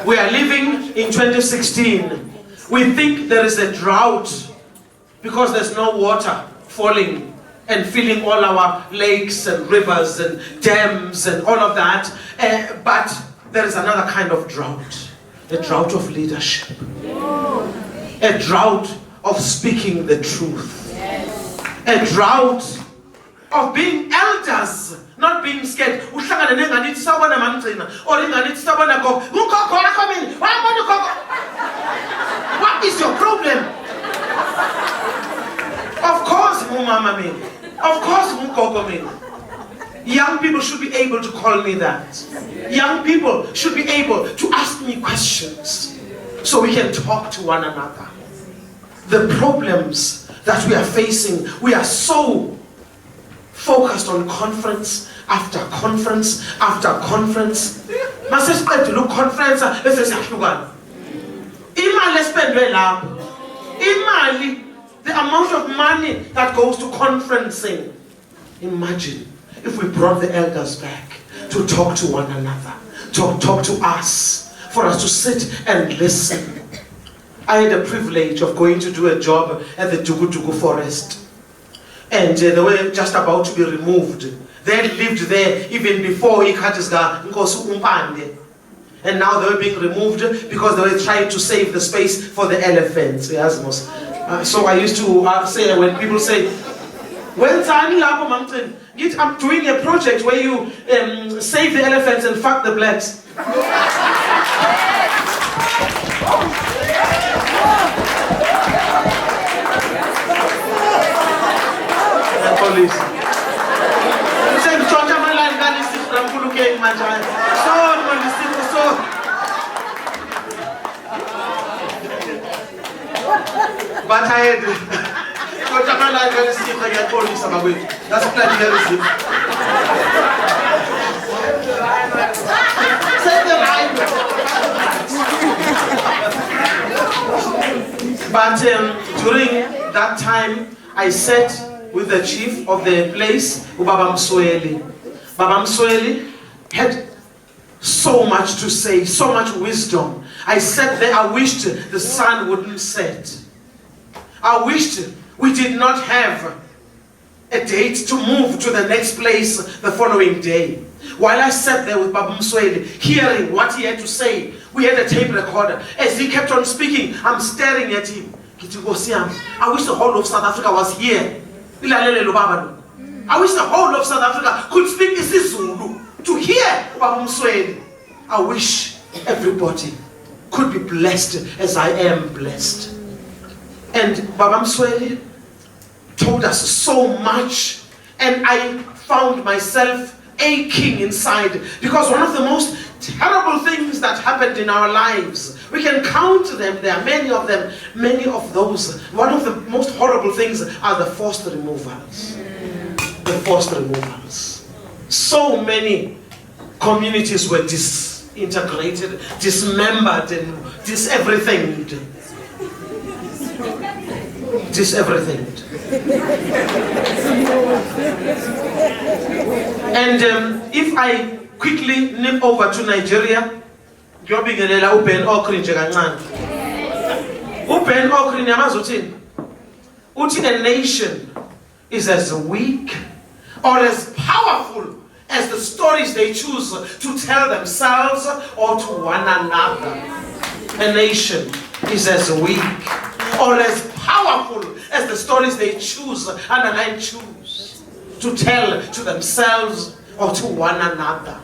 We are living in 2016. We think there is a drought because there's no water falling and filling all our lakes and rivers and dams and all of that. But there is another kind of drought. A drought of leadership. A drought of speaking the truth. A drought of being elders, not being scared. What is your problem? Of course, young people should be able to call me that. Young people should be able to ask me questions so we can talk to one another. The problems that we are facing, we are so focused on conference after conference after conference. Masespect look conference, let's say the amount of money that goes to conferencing. Imagine if we brought the elders back to talk to one another, to talk to us, for us to sit and listen. I had a privilege of going to do a job at the Dugu forest. And they were just about to be removed. They had lived there even before Ikatisga Nkosu Umpande. And now they were being removed because they were trying to save the space for the elephants. So I used to say, when people say, I'm doing a project where you save the elephants and fuck the blacks. Police. But I had That's plagiarism. Say the rhyme. But during that time, I sat with the chief of the place, Baba Msweli. Baba Msweli had so much to say, so much wisdom. I sat there, I wished the sun wouldn't set. I wished we did not have a date to move to the next place the following day. While I sat there with Baba Msweli, hearing what he had to say, we had a tape recorder. As he kept on speaking, I'm staring at him. I wish the whole of South Africa was here. I wish the whole of South Africa could speak isiZulu to hear Baba Msweli. I wish everybody could be blessed as I am blessed. And Baba Msweli told us so much, and I found myself aching inside, because one of the most terrible things that happened in our lives, we can count them, there are many of them, many of those. One of the most horrible things are the forced removals. The forced removals. So many communities were disintegrated, dismembered, and dis-everythinged. Dis-everythinged. And if I quickly nip over to Nigeria, ngiyobingelela uBen Okri nje kancane. uBen Okri yamazi uthini? Uthi a nation is as weak or as powerful as the stories they choose to tell themselves or to one another. A nation is as weak or as powerful as the stories they choose, underline choose, to tell to themselves or to one another.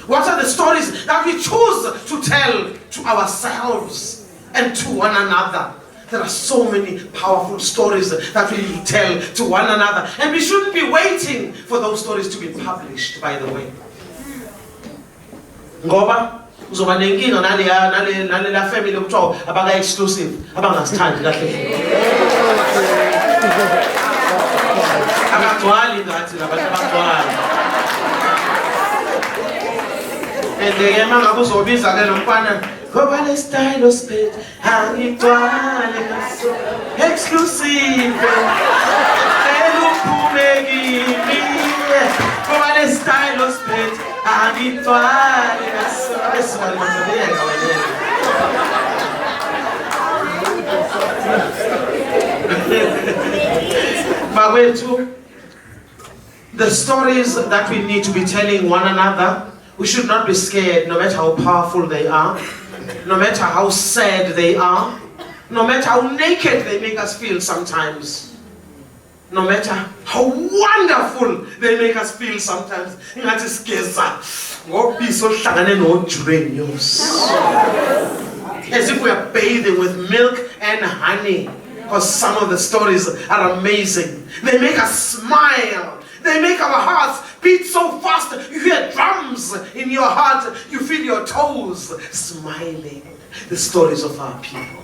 What are the stories that we choose to tell to ourselves and to one another? There are so many powerful stories that we tell to one another, and we shouldn't be waiting for those stories to be published, by the way. Ngoba uzoba nenkinga nale family okuthiwa abaka exclusive abangasithandi kahle. Abagcwali ngathi labantu abagcwali. And ke manga kuzobiza ke nomfana ngoba le style spit angigcwale ngaso exclusive eluphume kimi ngoba le style spit angigcwale ngaso esibali manje Bakwethu, the stories that we need to be telling one another, we should not be scared, no matter how powerful they are, no matter how sad they are, no matter how naked they make us feel sometimes, no matter how wonderful they make us feel sometimes. As if we are bathing with milk and honey, because some of the stories are amazing. They make us smile. They make our hearts beat so fast. You hear drums in your heart. You feel your toes smiling. The stories of our people.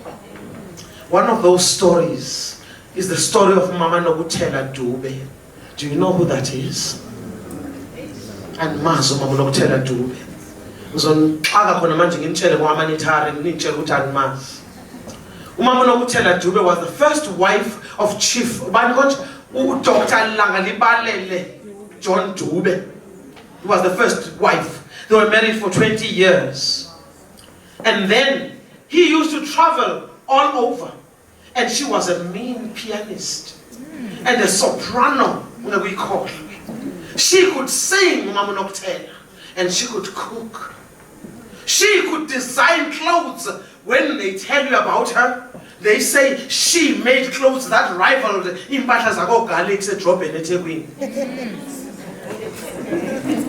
One of those stories is the story of Mama Nokutela Dube. Do you know who that is? And Mazo Mama Nokutela Dube. Umama Nokutela Dube was the first wife of Chief Dr. Langalibalele John Dube. He was the first wife. They were married for 20 years. And then he used to travel all over. And she was a mean pianist. And a soprano, we call her. She could sing, Umama Nokutela, and she could cook. She could design clothes. When they tell you about her, they say she made clothes that rivaled impahla zako Galix edrobheni eThekwini.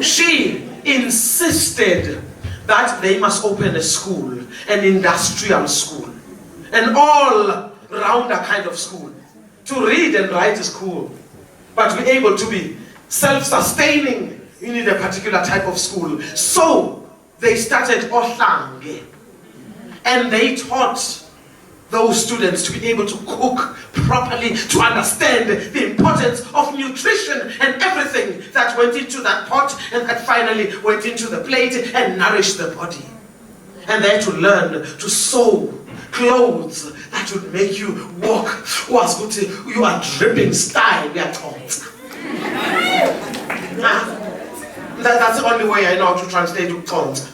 She insisted that they must open a school, an industrial school, an all-rounder kind of school. To read and write is cool, but to be able to be self-sustaining, you need a particular type of school. So they started Ohlange, and they taught those students to be able to cook properly, to understand the importance of nutrition and everything that went into that pot and that finally went into the plate and nourished the body. And then to learn to sew clothes that would make you walk. Was good. You are dripping style. We are taught. That's the only way I know how to translate to taunt.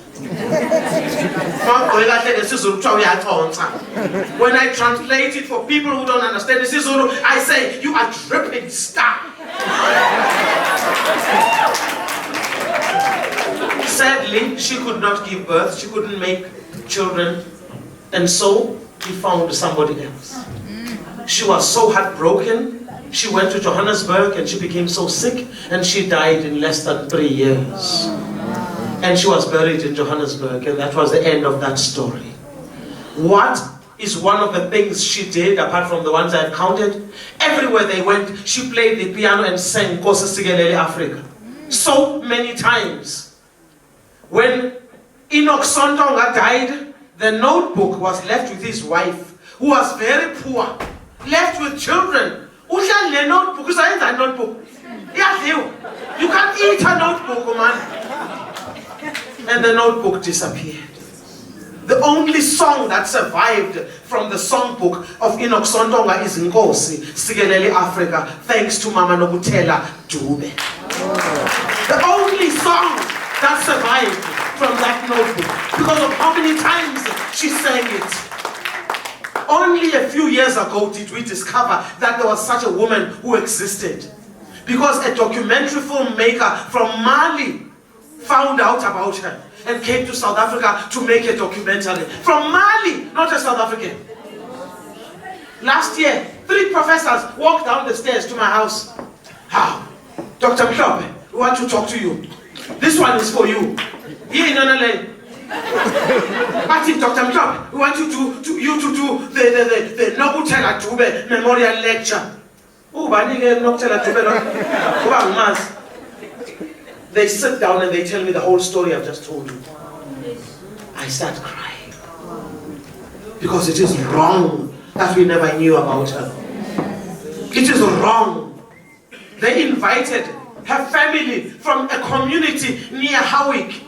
When I translate it for people who don't understand this Zulu, I say, you are dripping star. Sadly, she could not give birth, she couldn't make children, and so he found somebody else. She was so heartbroken, she went to Johannesburg and she became so sick, and she died in less than 3 years. And she was buried in Johannesburg, and that was the end of that story. What is one of the things she did, apart from the ones I've counted? Everywhere they went, she played the piano and sang Nkosi Sikelel Africa. So many times. When Enoch Sontonga died, the notebook was left with his wife, who was very poor, left with children. The notebook, a notebook. You can't eat a notebook, man. And the notebook disappeared. The only song that survived from the songbook of Enoch Sontonga is Nkosi Sikelel Africa, thanks to Mama Nokutela Dube. The only song that survived from that notebook, because of how many times she sang it. Only a few years ago did we discover that there was such a woman who existed. Because a documentary filmmaker from Mali found out about her and came to South Africa to make a documentary. From Mali, not a South African. Last year, 3 professors walked down the stairs to my house. How? Dr. Mhlophe, we want to talk to you. This one is for you. Here in Nonale. Dr. Mhlophe, we want you to do the Nokutela Dube Memorial Lecture. They sit down and they tell me the whole story I've just told you. I start crying. Because it is wrong that we never knew about her. It is wrong. They invited her family from a community near Howick.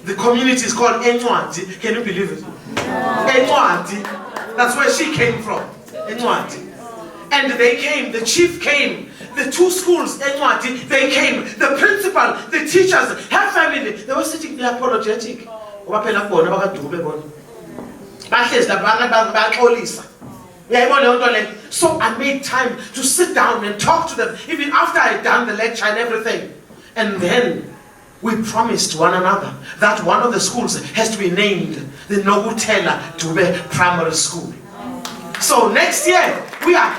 The community is called Encwadi. Can you believe it? Encwadi. That's where she came from. Encwadi. And they came, the chief came, the 2 schools, Encwadi, they came, the principal, the teachers, her family, they were sitting there apologetic. So I made time to sit down and talk to them, even after I had done the lecture and everything. And then we promised one another that one of the schools has to be named the Nokutela Dube Primary School. So next year, we are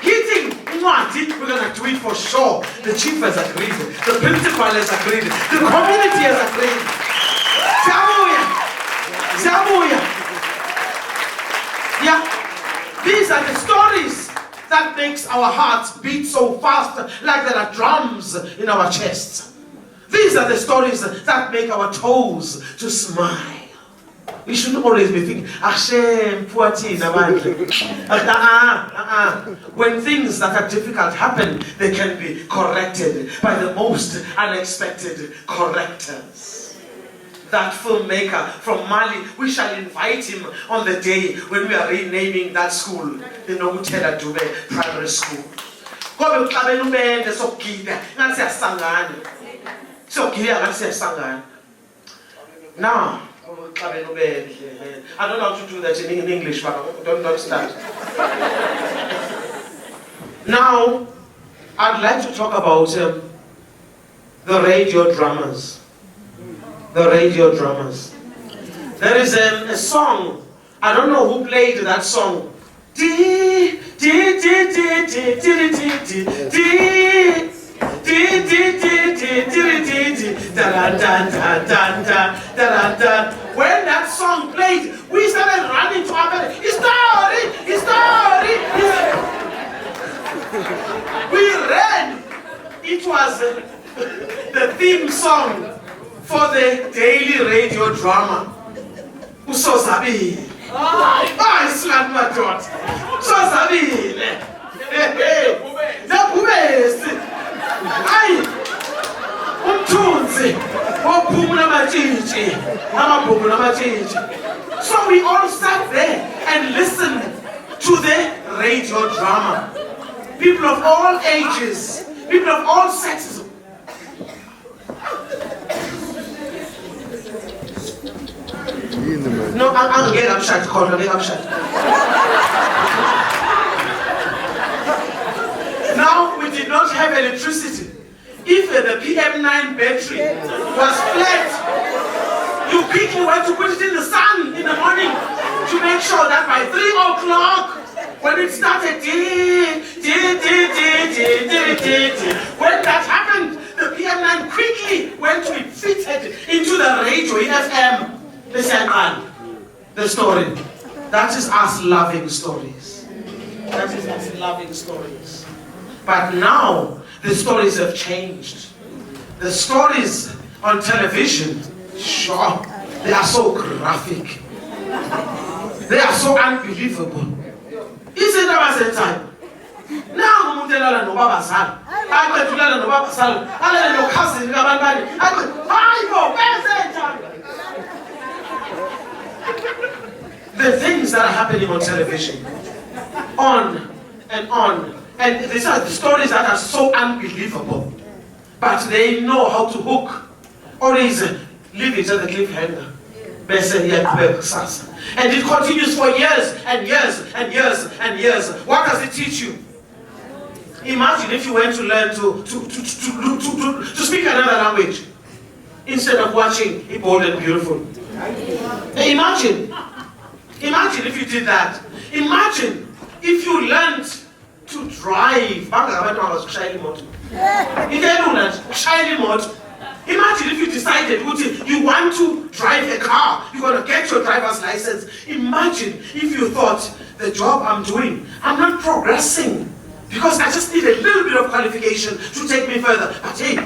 hitting Nwati. We're going to do it for sure. The chief has agreed. The principal has agreed. The community has agreed. Zamuya. Yeah. These are the stories that makes our hearts beat so fast, like there are drums in our chests. These are the stories that make our toes to smile. We shouldn't always be thinking, Hashem, when things that are difficult happen, they can be corrected by the most unexpected correctors. That filmmaker from Mali, we shall invite him on the day when we are renaming that school, the Nokutela Dube Primary School. Now, I don't know how to do that in English, but don't start. Now, I'd like to talk about the radio dramas. The radio dramas. There is a song, I don't know who played that song. When that song played, we started running to our bed. We ran. It was the theme song for the daily radio drama. usozabile. Hayi silani madoda. Usozabile. Zabhubesi. Hayi. Umthunzi. Wophumula amatshitshi. Amabhuku namatshitshi. So we all sat there and listened to the radio drama. People of all ages, people of all sexes. No, I'm getting upset. Now we did not have electricity. If the PM9 battery was flat, you quickly went to put it in the sun in the morning to make sure that by 3 o'clock, when it started, when that happened, the PM9 quickly went to be fitted into the radio in FM. Listen, the story. That is us loving stories. That is us loving stories. But now, the stories have changed. The stories on television, sure, they are so graphic. They are so unbelievable. Isn't that the time? Now, I'm telling you, the things that are happening on television, on and on. And these are the stories that are so unbelievable, but they know how to hook. Always leave it at the cliffhanger. And it continues for years and years and years and years. What does it teach you? Imagine if you went to learn to speak another language instead of watching it Bold and Beautiful. Imagine if you did that. Imagine if you learned to drive. Imagine if you decided you want to drive a car, you're going to get your driver's license. Imagine if you thought, the job I'm doing, I'm not progressing because I just need a little bit of qualification to take me further. But hey,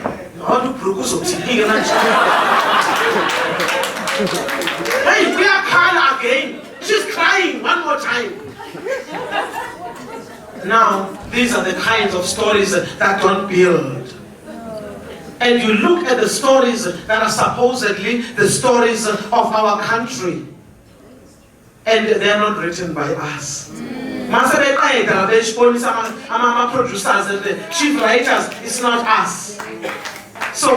hey, we are Carla again. She's crying one more time. Now, these are the kinds of stories that don't build. And you look at the stories that are supposedly the stories of our country, and they're not written by us. Producers and the chief writers, it's not us. So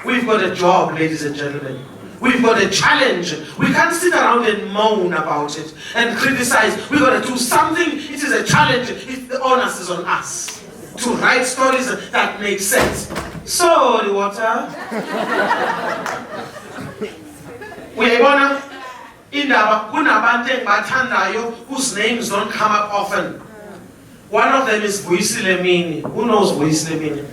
we've got a job, ladies and gentlemen. We've got a challenge. We can't sit around and moan about it and criticize. We've got to do something. It is a challenge. The onus is on us to write stories that make sense. So, the water. Uyayibona indaba kunabantu engibathandayo whose names don't come up often. One of them is Vuyisile Mini. Who knows Vuyisile Mini?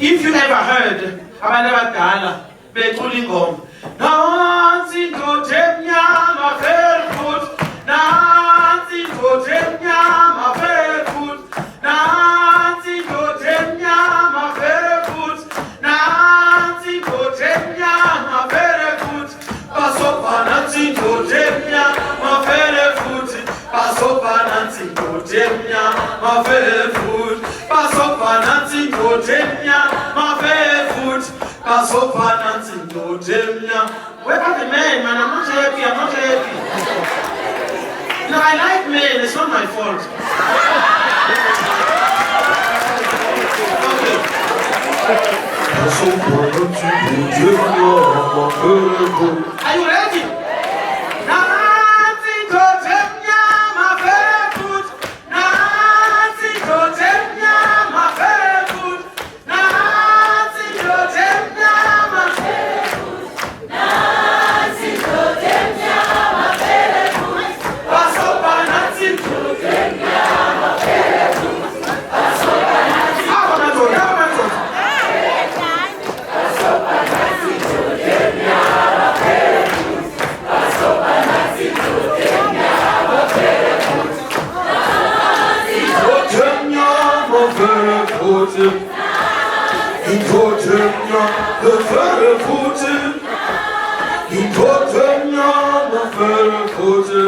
If you ever heard abantu abadala becula ingoma, nansi indoda emnyama barefoot, nansi indoda emnyama barefoot, nansi indoda emnyama barefoot, nansi indoda emnyama barefoot, basopa nansi indoda emnyama barefoot, basopa nansi indoda emnyama barefoot, basopa nansi indoda emnyama barefoot. Where are the men, man? I'm not happy. No, I like men. It's not my fault. Okay. Are you ready? Intotenya, verrevoete. Intotenya, verrevoete.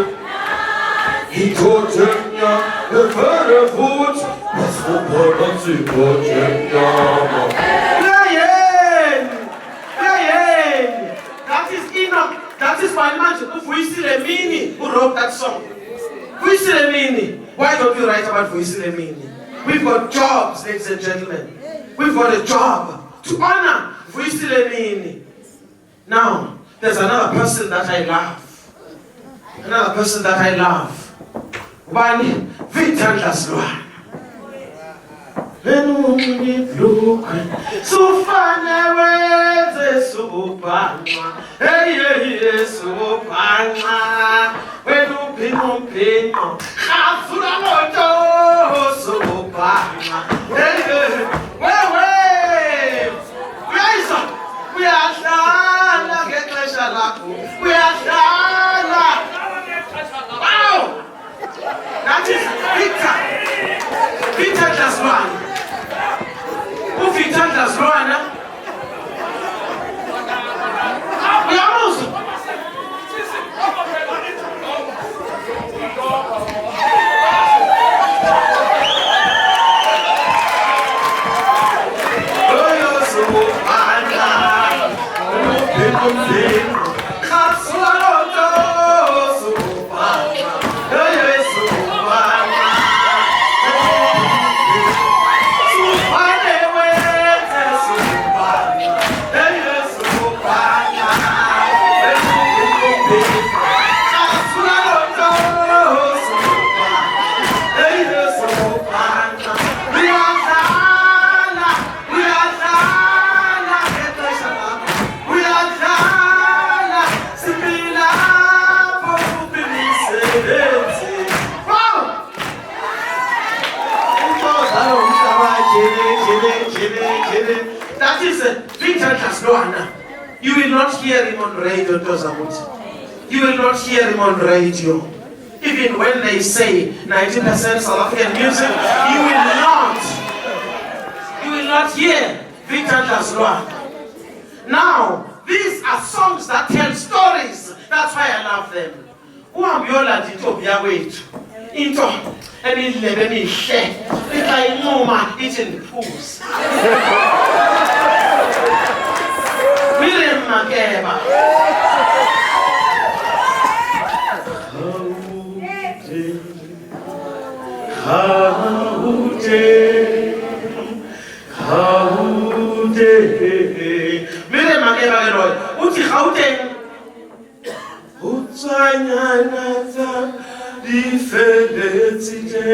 Intotenya, verrevoete. Was verborgen sie Intotenya. That is Enoch. That is my man. Vuisilemini who wrote that song. Vuisilemini. Why don't you write about Vuisilemini? We've got jobs, ladies and gentlemen. We've got a job to honor Vuisilemini. Now, there's another person that I love. Another person that I love. One, Vitandlasluan. Sufane weze subhanqa. Hey, subhanqa. Wenu pino pino. Khafura moto subhanqa. Hey, Uyadlala ngexesha lakho. Uyadlala. Wow! That is Victor. Victor Daswan. Who Victor Daswan? We are also. That is Victor Tasloana. You will not hear him on radio, Tozamuti. You will not hear him on radio. Even when they say 90% South African music, you will not hear Victor Tasloana. Now, these are songs that tell stories. That's why I love them. Uambiola ditobia wethu. Into emilebe mihle. Ikayinquma ithi ndiphuze. Miriam Makeba. Miriam Makeba ke uthi Gauteng. Utsanyana tsa difeletsite.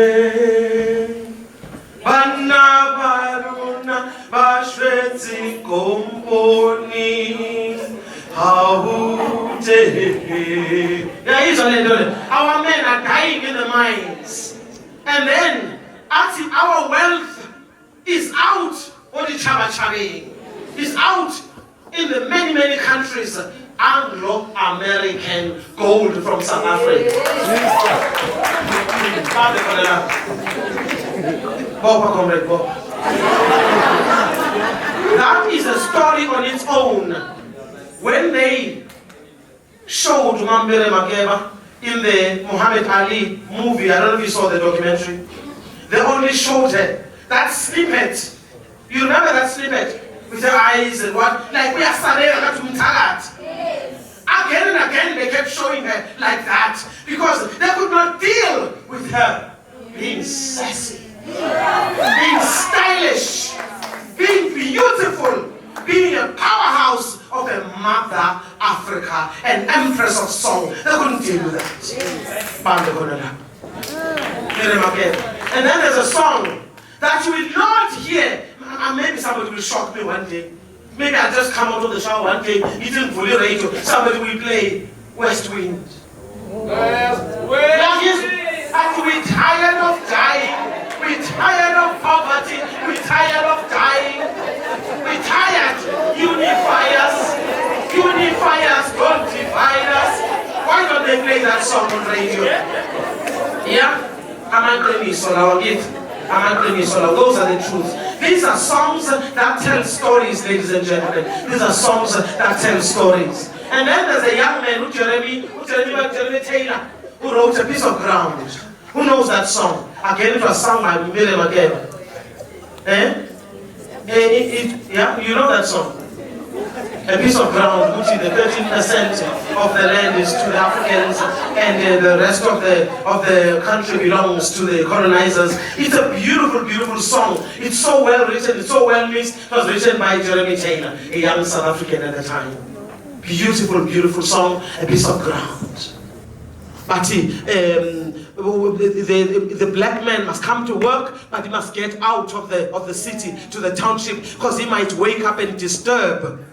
Bana baruna bashwetsi komponi haute. Our men are dying in the mines, and then our wealth is out on the chabacharing, is out in the many countries. Anglo-American gold from South Africa. That is a story on its own. When they showed Mambere Makeba in the Muhammad Ali movie, I don't know if you saw the documentary, they only showed her that snippet. You remember that snippet? With her eyes and what? Like we are Sarah to Mtalat. Again and again they kept showing her like that because they could not deal with her being sassy, being stylish, being beautiful, being a powerhouse of a mother Africa, an empress of song. They couldn't deal with that. And then there's a song that you will not hear. Maybe somebody will shock me one day. Maybe I'll just come out of the shower one day, eating fully radio. Somebody will play West Wind. And we're tired of dying. We're tired of poverty. We're tired of dying. We're tired. Unify us. Don't divide us. Why don't they play that song on radio? Yeah? Those are the truths. These are songs that tell stories, ladies and gentlemen. These are songs that tell stories. And then there's a young man, Jeremy Taylor, who wrote A Piece of Ground. Who knows that song? Again, it was sung by Miriam again. Yeah, you know that song? A piece of ground, which is the 13% of the land is to the Africans, and the rest of the country belongs to the colonizers. It's a beautiful, beautiful song. It's so well written, it's so well mixed. It was written by Jeremy Taylor, a young South African at the time. Beautiful, beautiful song, A Piece of Ground. But the black man must come to work, but he must get out of the city to the township, because he might wake up and disturb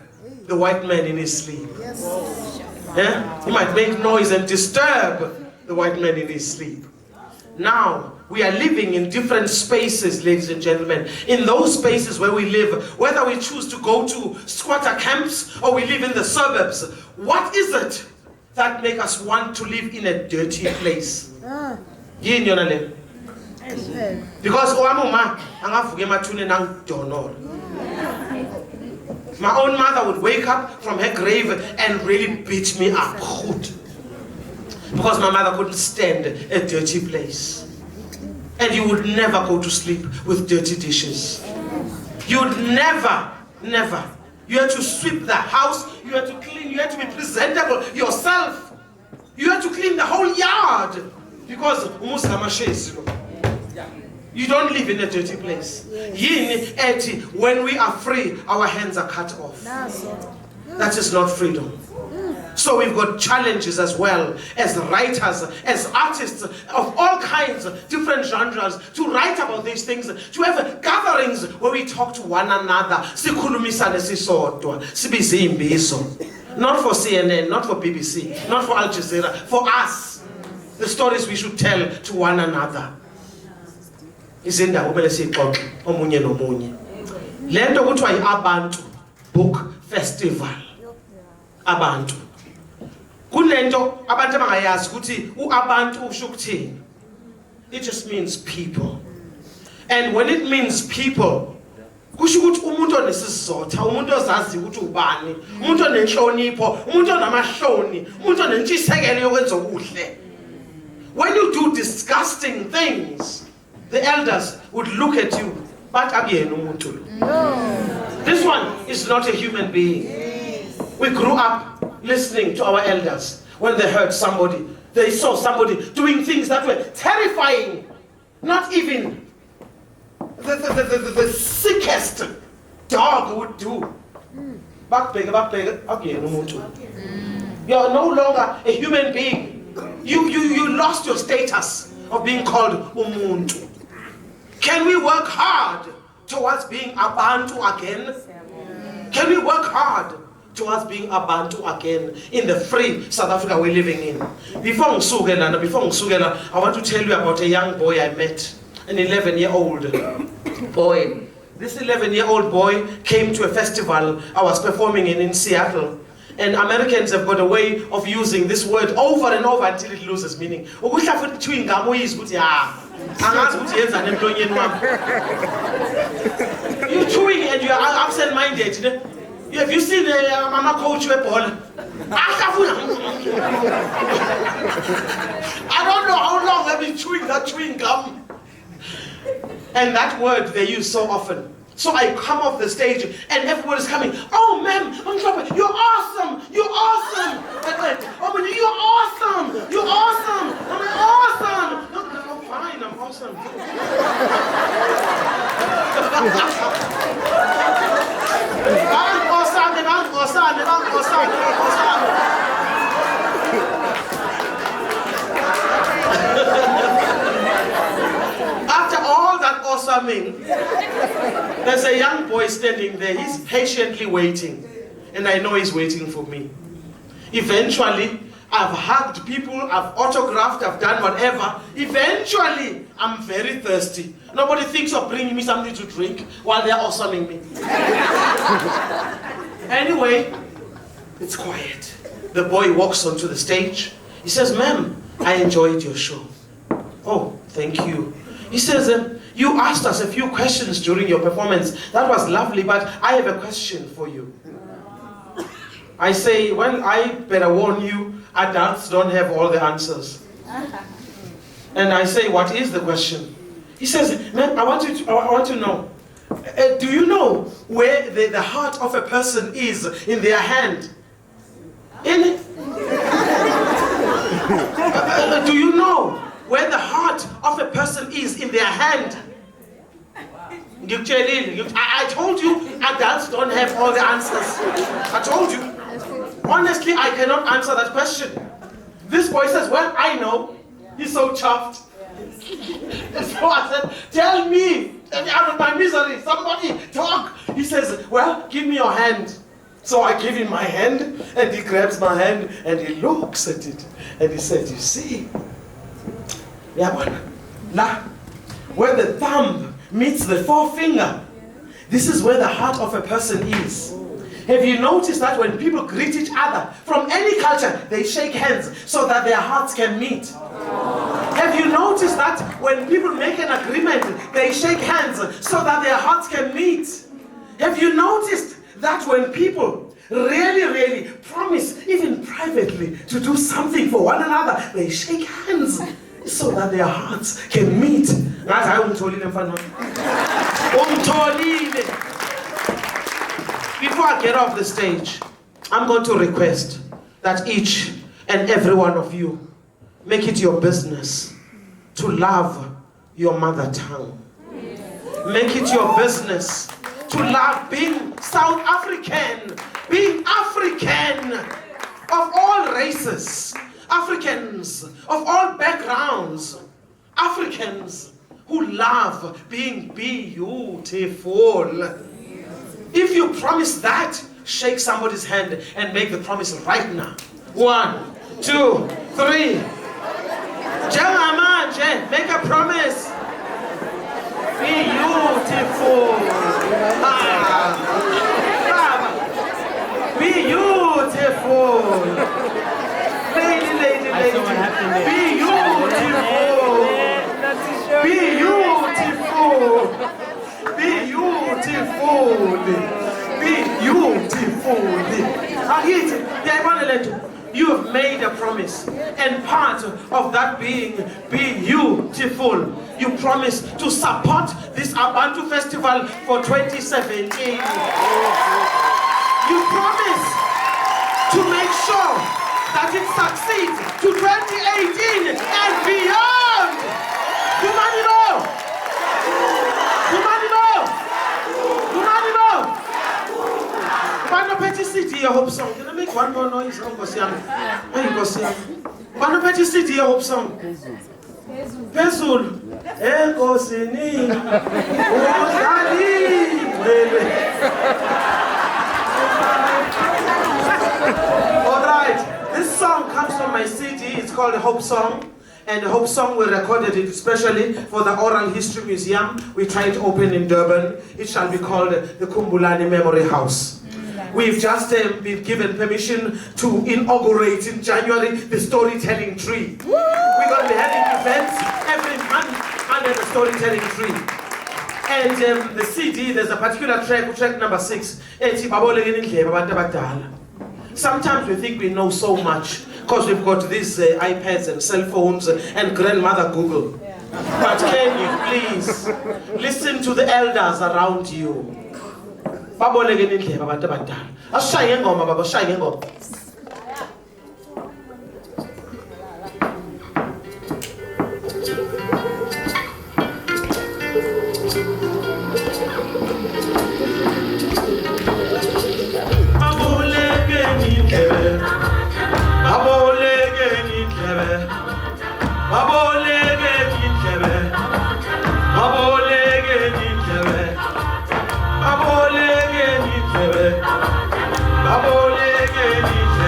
the white man in his sleep. Yes. Yeah? He might make noise and disturb the white man in his sleep. Now, we are living in different spaces, ladies and gentlemen. In those spaces where we live, whether we choose to go to squatter camps or we live in the suburbs, what is it that make us want to live in a dirty place? Because my own mother would wake up from her grave and really beat me up. Because my mother couldn't stand a dirty place. And you would never go to sleep with dirty dishes. You would never. You had to sweep the house, you had to clean, you had to be presentable yourself. You had to clean the whole yard. Because you don't live in a dirty place. When we are free, our hands are cut off. That is not freedom. So we've got challenges as well, as writers, as artists of all kinds, different genres, to write about these things, to have gatherings where we talk to one another. Not for CNN, not for BBC, not for Al Jazeera, for us. The stories we should tell to one another. Izindawo kumele sixoxe omunye nomunye. Lento kuthiwa iAbantu Book Festival. Abantu. Kunento abantu abangayazi ukuthi uAbantu usho ukuthini. It just means people. And when it means people, kusho ukuthi umuntu onesizotha, umuntu ozazi ukuthi ubani, umuntu onenhlonipho, umuntu onamahloni, umuntu onentshisekelo yokwenza okuhle. When you do disgusting things, the elders would look at you, but this one is not a human being. We grew up listening to our elders. When they heard somebody, they saw somebody doing things that were terrifying. Not even the sickest dog would do. You are no longer a human being. You lost your status of being called umuntu. Can we work hard towards being Abantu again? Can we work hard towards being Abantu again in the free South Africa we're living in? Before Nsugela, I want to tell you about a young boy I met, an 11-year-old boy. This 11-year-old boy came to a festival I was performing in Seattle. And Americans have got a way of using this word over and over until it loses meaning. You're chewing and you are absent-minded. Have you seen Mama coach a ball? I don't know how long I've been chewing that chewing gum. And that word they use so often. So I come off the stage and everyone is coming. Oh, ma'am, you're awesome. You're awesome. Oh, man, you're awesome. You're awesome. I'm awesome. No, I'm fine. I'm awesome. After all that awesoming, there's a young boy standing there. He's patiently waiting. And I know he's waiting for me. Eventually, I've hugged people, I've autographed, I've done whatever. Eventually, I'm very thirsty. Nobody thinks of bringing me something to drink while they're awesoming me. Anyway, it's quiet. The boy walks onto the stage. He says, ma'am, I enjoyed your show. Oh, thank you. He says, You asked us a few questions during your performance. That was lovely, but I have a question for you. I say, well, I better warn you, adults don't have all the answers. And I say, what is the question? He says, man, I want to know. Do you know where the heart of a person is in their hand? In it? Do you know where the heart of a person is in their hand? I told you, adults don't have all the answers. I told you. Honestly, I cannot answer that question. This boy says, well, I know. He's so chuffed. And so I said, tell me, out of my misery, somebody talk. He says, well, give me your hand. So I give him my hand, and he grabs my hand, and he looks at it. And he said, you see, where the thumb meets the forefinger, this is where the heart of a person is. Have you noticed that when people greet each other from any culture, they shake hands so that their hearts can meet? Have you noticed that when people make an agreement, they shake hands so that their hearts can meet? Have you noticed that when people really promise, even privately, to do something for one another, they shake hands so that their hearts can meet? Before I get off the stage, I'm going to request that each and every one of you make it your business to love your mother tongue. Make it your business to love being South African, being African of all races, Africans of all backgrounds, Africans who love being beautiful. If you promise that, shake somebody's hand and make the promise right now. 1, 2, 3. Make a promise. Be beautiful. Be beautiful. Lady. Be beautiful. You have made a promise, and part of that being beautiful, you promise to support this Abantu festival for 2017. You promise to make sure that it succeeds to 2018 and beyond. CD hope song. Can I make one more noise? CD hope song. Pesul. Alright, this song comes from my CD. It's called a Hope Song. And the Hope Song, we recorded it especially for the Oral History Museum. We tried to open in Durban. It shall be called the Kumbulani Memory House. We've just been given permission to inaugurate in January the storytelling tree. We're going to be having events every month under the storytelling tree. And the CD, there's a particular track number 6. Sometimes we think we know so much because we've got these iPads and cell phones and grandmother Google. But can you please listen to the elders around you? Baboleke indlebe abantu abadala. Asishaye ingoma baba, asishaye ingoma. Baboleke indlebe. Baboleke indlebe. Baboleke indlebe. Baboleke indlebe. Baboleke indlebe.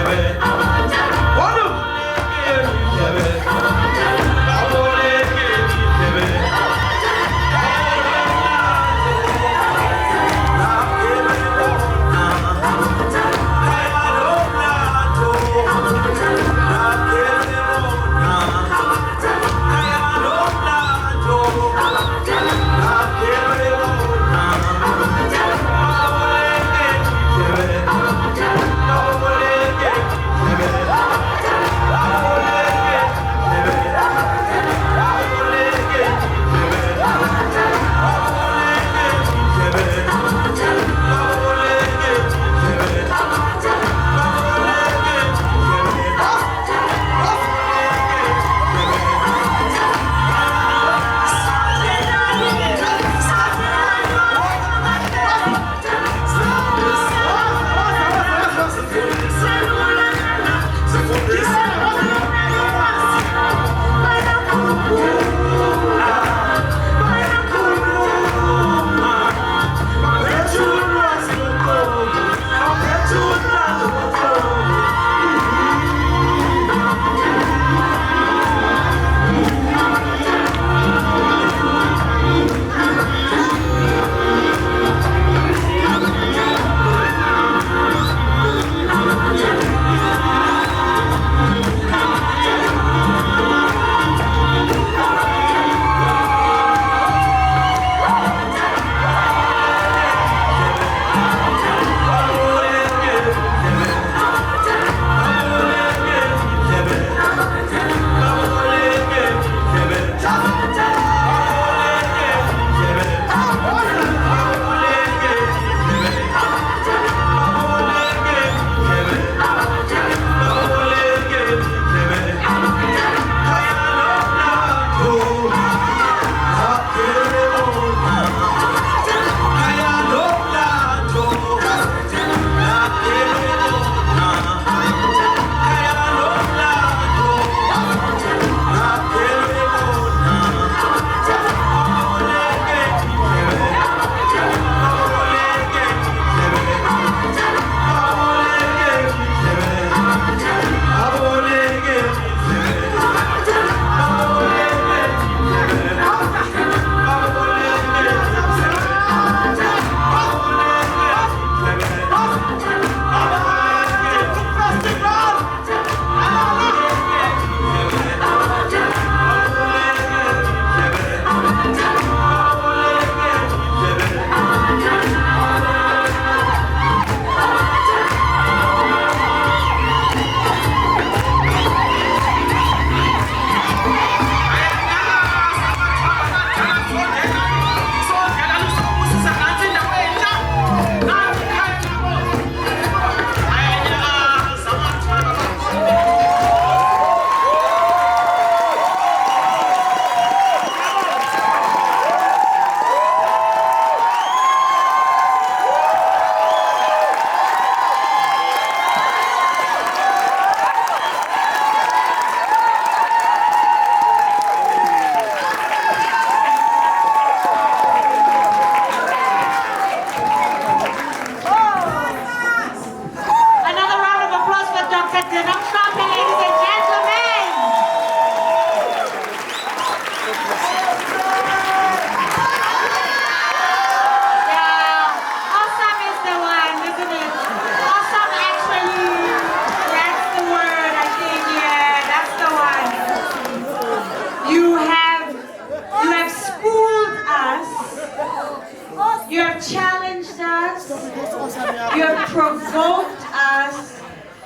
provoked us.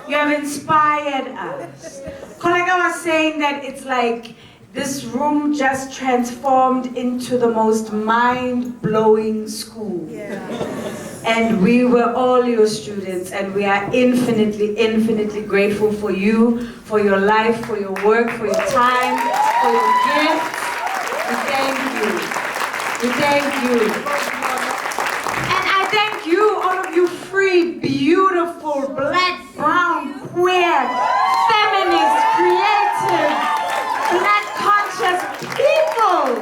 You have inspired us. Koleka was saying that it's like this room just transformed into the most mind-blowing school. And we were all your students, and we are infinitely, infinitely grateful for you, for your life, for your work, for your time, for your gifts. We thank you. We thank you. And I thank you, all of you free, beautiful, black, brown, queer, feminist, creative, black conscious people.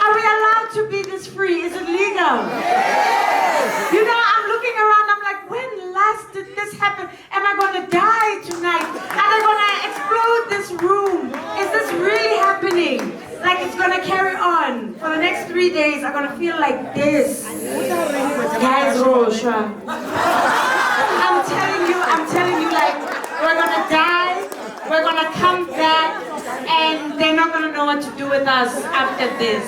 Are we allowed to be this free? Is it legal? You know, I'm looking around, I'm like, when last did this happen? Am I gonna die tonight? Are they gonna explode this room? Is this really happening? Like it's gonna carry on. For the next 3 days, I'm gonna feel like this. Guys, Rosha. I'm telling you, like, we're gonna die, we're gonna come back, and they're not gonna know what to do with us after this.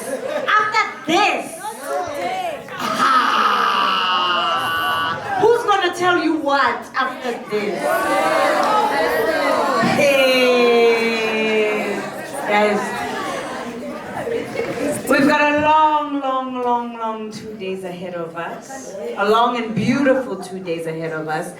After this! Who's gonna tell you what after this? Hey, guys, we've got a long 2 days ahead of us. A long and beautiful 2 days ahead of us.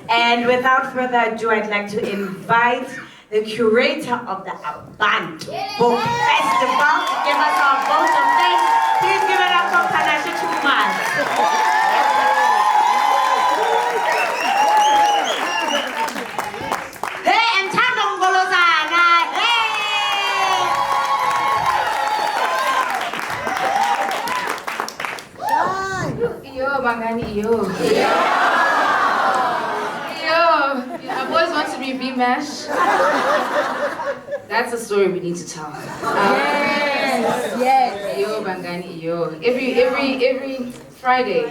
And without further ado, I'd like to invite the curator of the Abantu Book Festival to give us our vote of thanks. Please give it up for Keynote Address. Hey, and Tando Ngolozana. Hey! Yo, Bangani, yo. Our boys want to be B-Mash. That's a story we need to tell. Yes. Yo, Bangani, yo. Every Friday.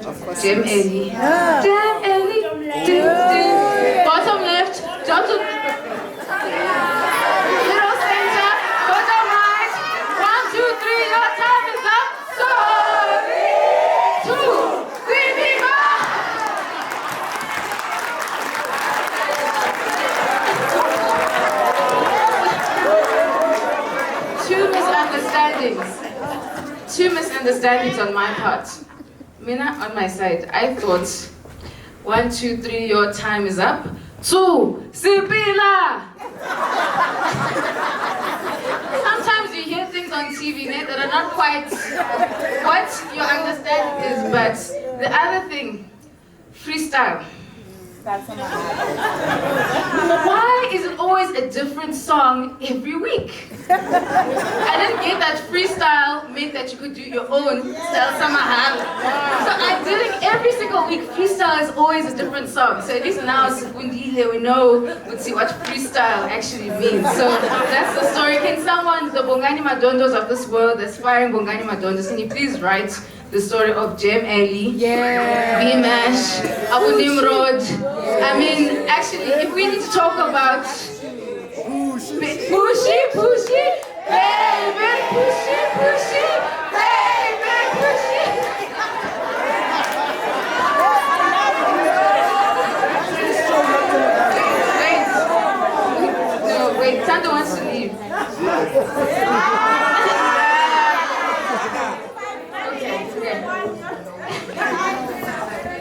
Of course. Jam Ellie. Jam Ellie. Bottom left. Jump to middle center. Bottom right. 1, 2, 3. Your time is up. Sorry. 2, 3, Viva! Two misunderstandings on my part. Mina on my side, I thought 1, 2, 3, your time is up. 2, Sipila! Sometimes you hear things on TV that are not quite what your understanding is, but the other thing, freestyle. Why is it always a different song every week? I didn't get that freestyle meant that you could do your own style samahal. So I did it every single week. Freestyle is always a different song. So at least now we know what freestyle actually means. So that's the story. Can someone, the Bongani Madondos of this world, the aspiring Bongani Madondos, can you please write the story of Jam Ali, B-Mash, Abu Nimrod? I mean, actually, if we need to talk about pushy, baby, pushy, baby, pushy. Wait, Tando wants to leave.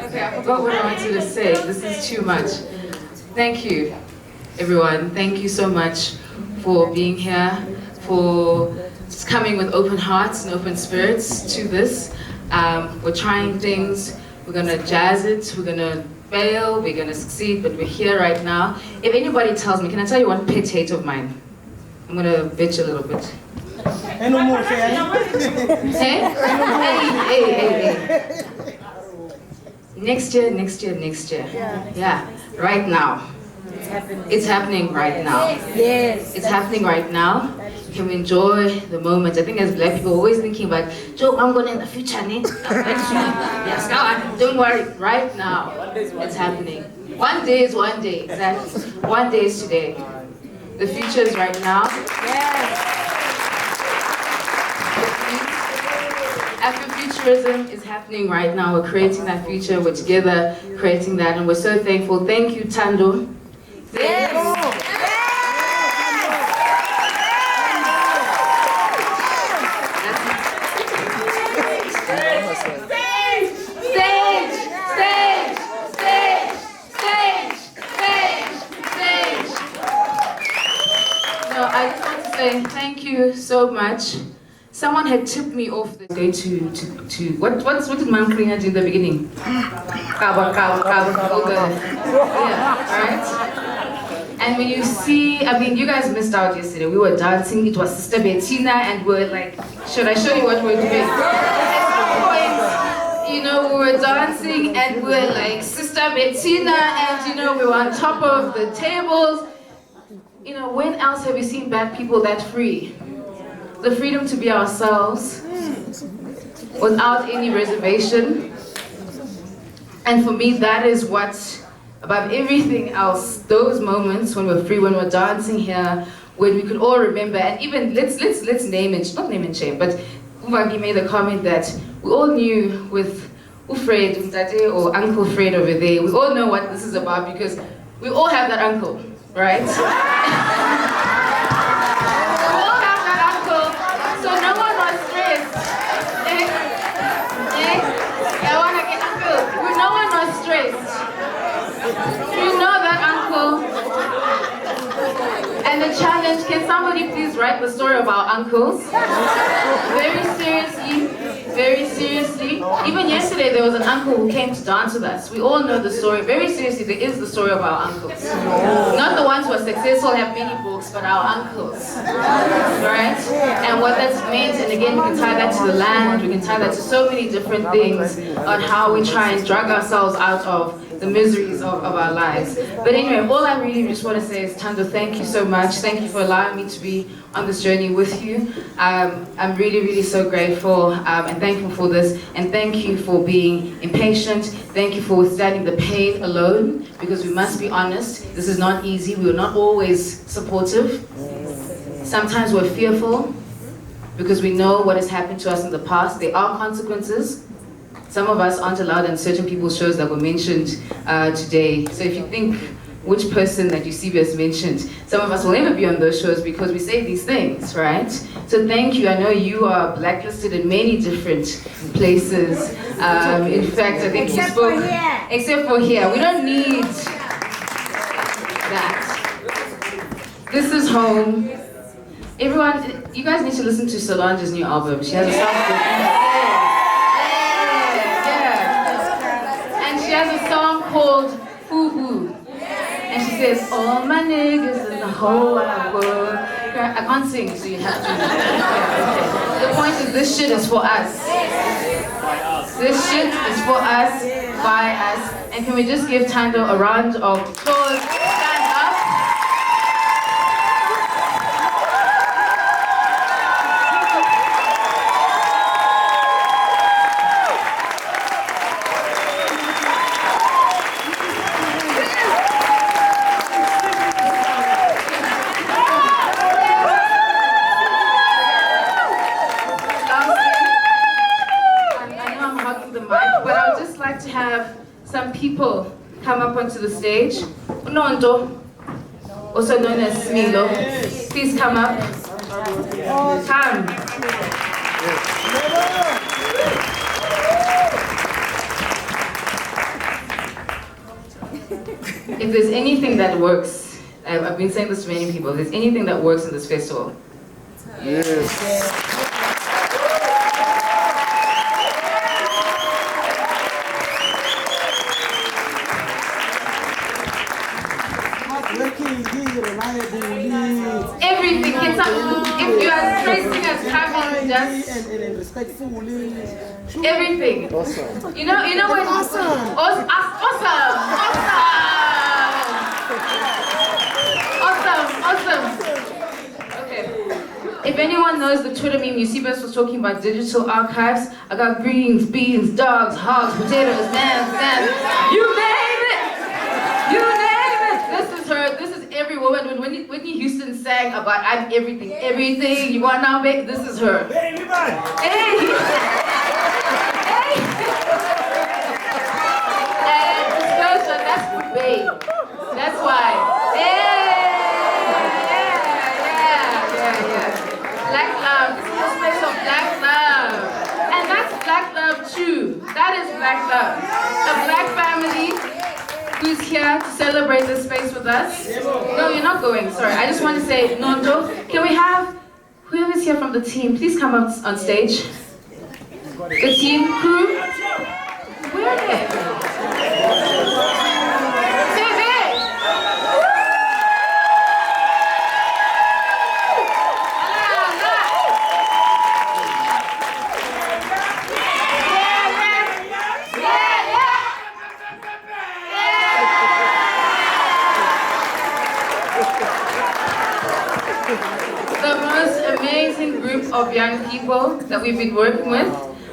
Okay, I forgot what I wanted to say. This is too much. Thank you, everyone. Thank you so much for being here, for just coming with open hearts and open spirits to this. We're trying things. We're gonna jazz it. We're gonna fail. We're gonna succeed. But we're here right now. If anybody tells me, can I tell you one pet hate of mine? I'm gonna bitch a little bit. Hey? Hey. Next year. Yeah, right now. It's happening right now. Yes. It's happening right now. Can we enjoy the moment? I think as black people, we're always thinking about, Joe, I'm going in the future, yes, go on, don't worry, right now. It's happening. One day is one day, exactly. One day is today. The future is right now. Yes. Afrofuturism is happening right now. We're creating that future. We're together creating that, and we're so thankful. Thank you, Tando. I just want to say thank you so much. Someone had tipped me off the day to what did Mankrina do in the beginning? Yeah, right? And when you see, I mean, you guys missed out yesterday. We were dancing. It was Sister Bettina, and we're like, should I show you what we're doing? At some point, you know, we were dancing, and we're like Sister Bettina, and you know, we were on top of the tables. You know, when else have we seen Black people that free? The freedom to be ourselves without any reservation. And for me, that is what, above everything else, those moments when we're free, when we're dancing here, when we could all remember, and even let's name it, not name and shame, but Uvangi made a comment that we all knew with Ufred, Umtate, or Uncle Fred over there, we all know what this is about because we all have that uncle, right? We all have that uncle, so no one was stressed. I want to get uncle. No one was stressed. You know that uncle. And the challenge, can somebody please write the story of our uncles? Very seriously. Very seriously. Even yesterday there was an uncle who came to dance with us. We all know the story. Very seriously, there is the story of our uncles. Not the ones who are successful, have many books, but our uncles. Right? And what that's meant, and again we can tie that to the land, we can tie that to so many different things on how we try and drag ourselves out of the miseries of our lives. But anyway, all I really just want to say is, Tando, thank you so much. Thank you for allowing me to be on this journey with you. I'm really, really so grateful and thankful for this. And thank you for being impatient. Thank you for withstanding the pain alone, because we must be honest, this is not easy. We're not always supportive. Sometimes we're fearful because we know what has happened to us in the past. There are consequences. Some of us aren't allowed in certain people's shows that were mentioned today. So if you think which person that you see was mentioned, some of us will never be on those shows because we say these things, right? So thank you. I know you are blacklisted in many different places. In fact, I think you spoke... Except for here. We don't need that. This is home. Everyone, you guys need to listen to Solange's new album. She has a song called... She has a song called Fubu. And she says, all my niggas in the whole wide world. I can't sing, so you have to. The point is, this shit is for us. This shit is for us, by us. And can we just give Tando a round of applause? Stand up. Some people come up onto the stage. Nonto, also known as Smilo. Please come up. Come. If there's anything that works, I've been saying this to many people, if there's anything that works in this festival. Yes. Everything. If you are tracing us coming, just everything. Awesome. You know when awesome. Awesome. Okay. If anyone knows the Twitter meme, Eusebius was talking about digital archives. I got greens, beans, dogs, hogs, potatoes, man. You name it. This is her. This is every woman. When Whitney Houston sang about I'm everything, you want now, babe? This is her. Hey. That is Black Love. A Black family who's here to celebrate this space with us. No, you're not going, sorry. I just want to say, Nondo, can we have whoever's here from the team, please come up on stage. The team crew. Where are they? They're there. The most amazing group of young people that we've been working with.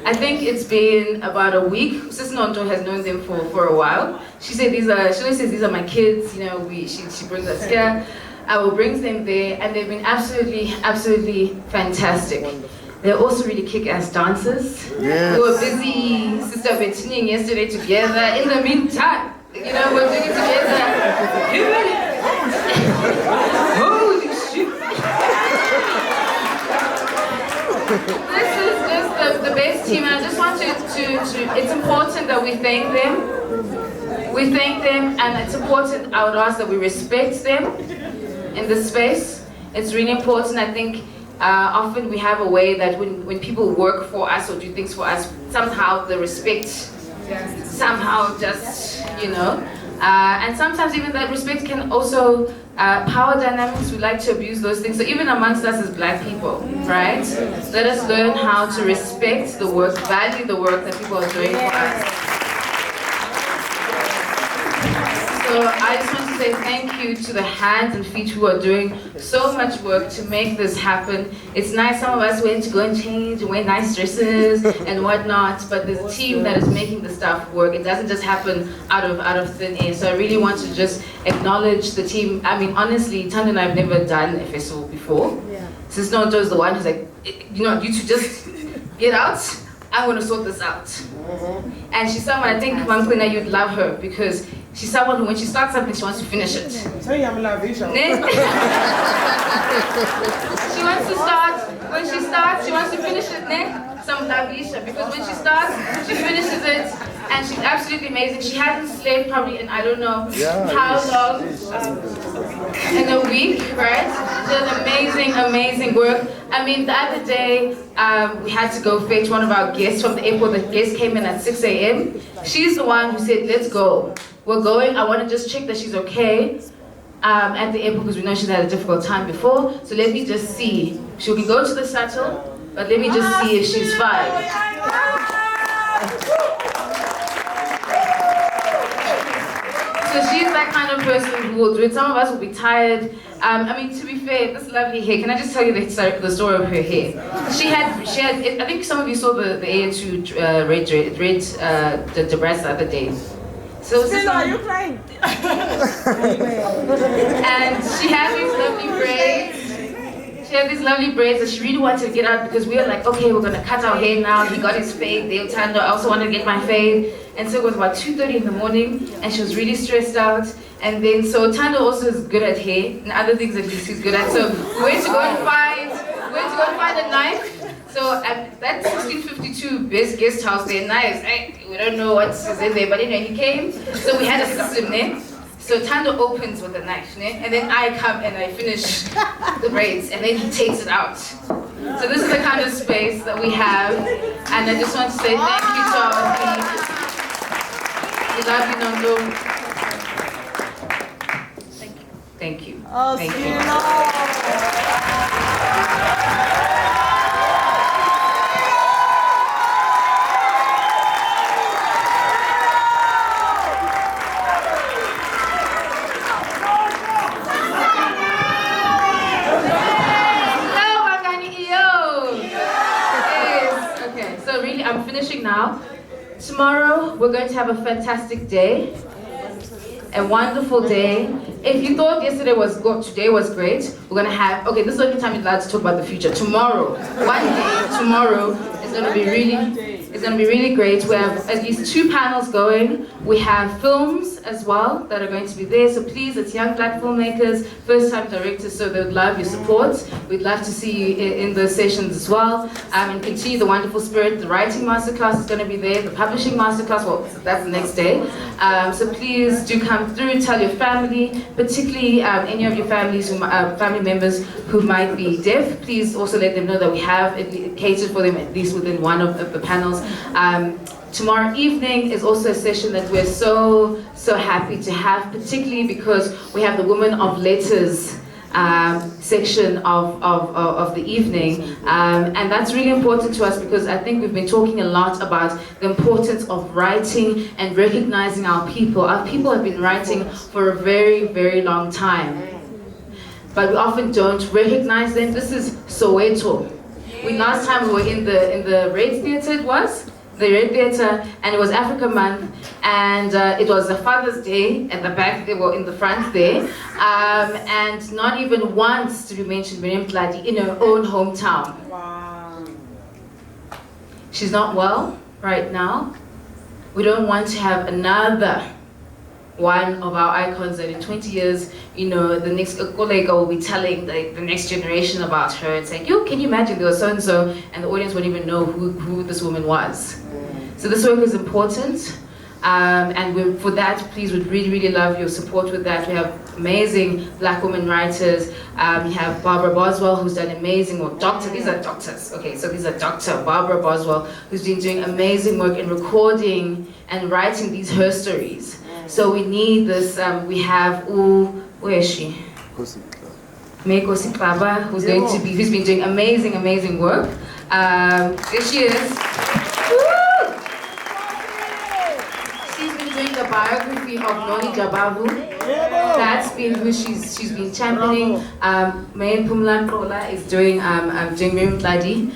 I think it's been about a week. Sis Nonto has known them for a while. She said she always says these are my kids, you know, she brings us here. I will bring them there, and they've been absolutely fantastic. They're also really kick-ass dancers. Yes. We were busy, Sister Bettining yesterday together. In the meantime, you know, we're doing it together. Holy shit. This is just the best team, and I just want to it's important that we thank them. We thank them, and it's important, I would ask that we respect them in this space. It's really important. I think often we have a way that when people work for us or do things for us, somehow the respect somehow just, you know, and sometimes even that respect can also power dynamics. We like to abuse those things. So even amongst us as Black people, right? Let us learn how to respect the work, value the work that people are doing for us. So I just want to say thank you to the hands and feet who are doing so much work to make this happen. It's nice some of us went to go and change and wear nice dresses and whatnot, but the team that is making the stuff work, it doesn't just happen out of thin air. So I really want to just acknowledge the team. I mean, honestly, Tando and I have never done a festival before. Sis Nonto is the one who's like, you know, you two just get out. I'm going to sort this out. And she's someone, I think, Manklina, you'd love her because she's someone who, when she starts something, she wants to finish it. She wants to start, when she starts, she wants to finish it, some lavisha, because when she starts, she finishes it, and she's absolutely amazing. She hasn't slept probably in I don't know how long, in a week, right? She does amazing work. I mean, the other day, we had to go fetch one of our guests from the airport. The guest came in at 6 a.m. She's the one who said, let's go. We're going. I want to just check that she's okay at the airport because we know she's had a difficult time before. So let me just see. She can go to the shuttle, but let me just see if she's fine. So she's that kind of person who will do it. Some of us will be tired. I mean, to be fair, this lovely hair. Can I just tell you the story of her hair? She had. I think some of you saw the AN2 red the dress the other day. So are you crying? And she had these lovely braids. She had these lovely braids that she really wanted to get out because we were like, okay, we're gonna cut our hair now. He got his fade. Dale Tando, I also wanted to get my fade. And so it was about 2:30 in the morning, and she was really stressed out. And then so Tando also is good at hair and other things that she's good at. So we went to go and find a knife. So at that 1652 best guest house, they're knives. We don't know what's in there, but anyway, he came. So we had a system there. So Tando opens with a knife, and then I come and I finish the braids, and then he takes it out. So this is the kind of space that we have, and I just want to say thank you to our team. We love you, Nondo. Thank you. Thank you. I'm finishing now. Tomorrow we're going to have a fantastic day, a wonderful day. If you thought yesterday was good, today was great, we're going to have, okay, this is the only time you're allowed to talk about the future. Tomorrow, one day, tomorrow is going to be really great. We have at least 2 panels going. We have films as well that are going to be there. So please, it's young black filmmakers, first-time directors, so they would love your support. We'd love to see you in those sessions as well. And continue the wonderful spirit. The writing masterclass is going to be there. The publishing masterclass, well, that's the next day. So please do come through. Tell your family, particularly any of your families, family members who might be deaf. Please also let them know that we have catered for them at least within one of the panels. Tomorrow evening is also a session that we're so happy to have, particularly because we have the Women of Letters section of the evening, and that's really important to us because I think we've been talking a lot about the importance of writing and recognizing our people. Our people have been writing for a very, very long time, but we often don't recognize them. This is Soweto. Last time we were in the Red Theatre, it was the Red Theatre, and it was Africa Month, and it was a Father's Day at the back, they were in the front there, and not even once did we mention Miriam Tladi in her own hometown. Wow. She's not well right now. We don't want to have another one of our icons that in 20 years, you know, the next Koleka will be telling the next generation about her and saying, yo, can you imagine there was so-and-so, and the audience won't even know who this woman was. So this work is important, and for that, please, would really, really love your support with that. We have amazing black women writers. We have Barbara Boswell, who's done amazing work. These are doctors. Okay, so these are Dr. Barbara Boswell, who's been doing amazing work in recording and writing these her stories. So we need this, we have, where is she? Meko Siklaba, who's been doing amazing work. There she is. Woo! She's been doing the biography of Noni Jabavu. That's been who she's been championing. Maya Angelou is doing Miriam Tladi.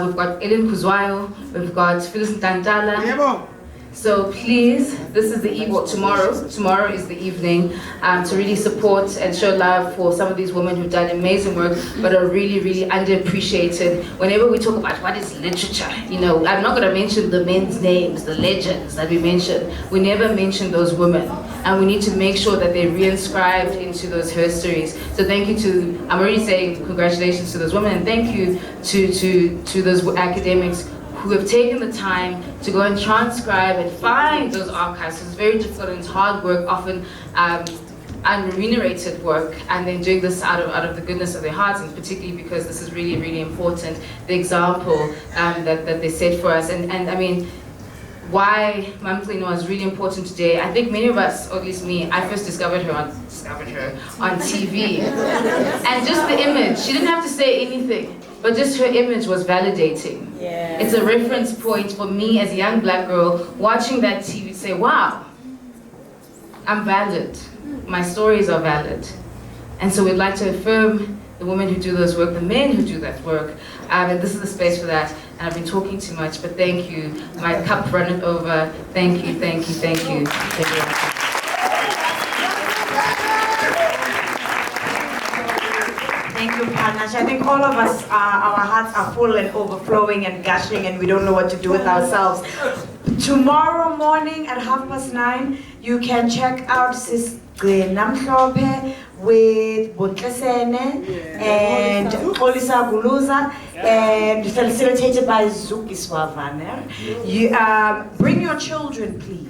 We've got Ellen Kuzwayo, we've got Phyllis Ntantala. So please, this is the evening, tomorrow is the evening, to really support and show love for some of these women who've done amazing work, but are really, really underappreciated. Whenever we talk about what is literature, you know, I'm not gonna mention the men's names, the legends that we mentioned. We never mention those women, and we need to make sure that they're reinscribed into those histories. So thank you I'm already saying congratulations to those women, and thank you to those academics who have taken the time to go and transcribe and find those archives. It's very difficult and it's hard work, often unremunerated work, and then doing this out of the goodness of their hearts, and particularly because this is really, really important, the example that they set for us. And I mean, why Mamklino is really important today. I think many of us, or at least me, I first discovered her on TV. And just the image, she didn't have to say anything, but just her image was validating. Yeah. It's a reference point for me as a young black girl watching that TV say, wow, I'm valid. My stories are valid. And so we'd like to affirm the women who do those work, the men who do that work, and this is the space for that. And I've been talking too much, but thank you. My cup runneth over. Thank you, thank you, thank you. Thank you, Panache. I think all of us, our hearts are full and overflowing and gushing, and we don't know what to do with ourselves. Tomorrow morning at 9:30, you can check out Gcina Mhlophe with Botlesene and Kolisa Guluza, and facilitated by Zuko Collective. Bring your children, please.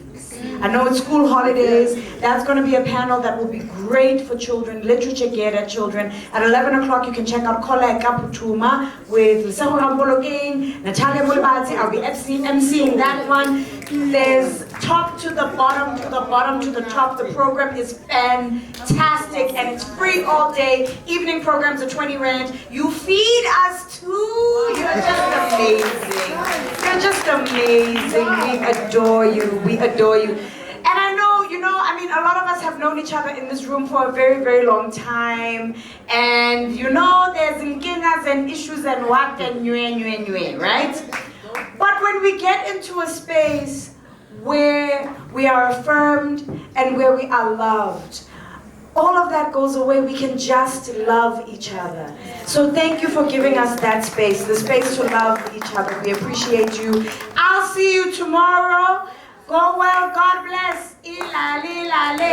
I know it's school holidays. That's going to be a panel that will be great for children, literature geared at children. At 11 o'clock, you can check out Koleka Putuma with Lebo Mashile, Natalia Mulibati. I'll be emceeing that one. There's top to the bottom, to the bottom, to the top. The program is fantastic, and it's free all day. Evening programs are 20 Rand. You feed us too. You're just amazing. You're just amazing. We adore you. We adore you. And I know, I mean, a lot of us have known each other in this room for a very, very long time. And there's inkingas and issues and what and new, right? But when we get into a space where we are affirmed and where we are loved, all of that goes away. We can just love each other. So thank you for giving us that space, the space to love each other. We appreciate you. I'll see you tomorrow. Go well, God bless. Ilale.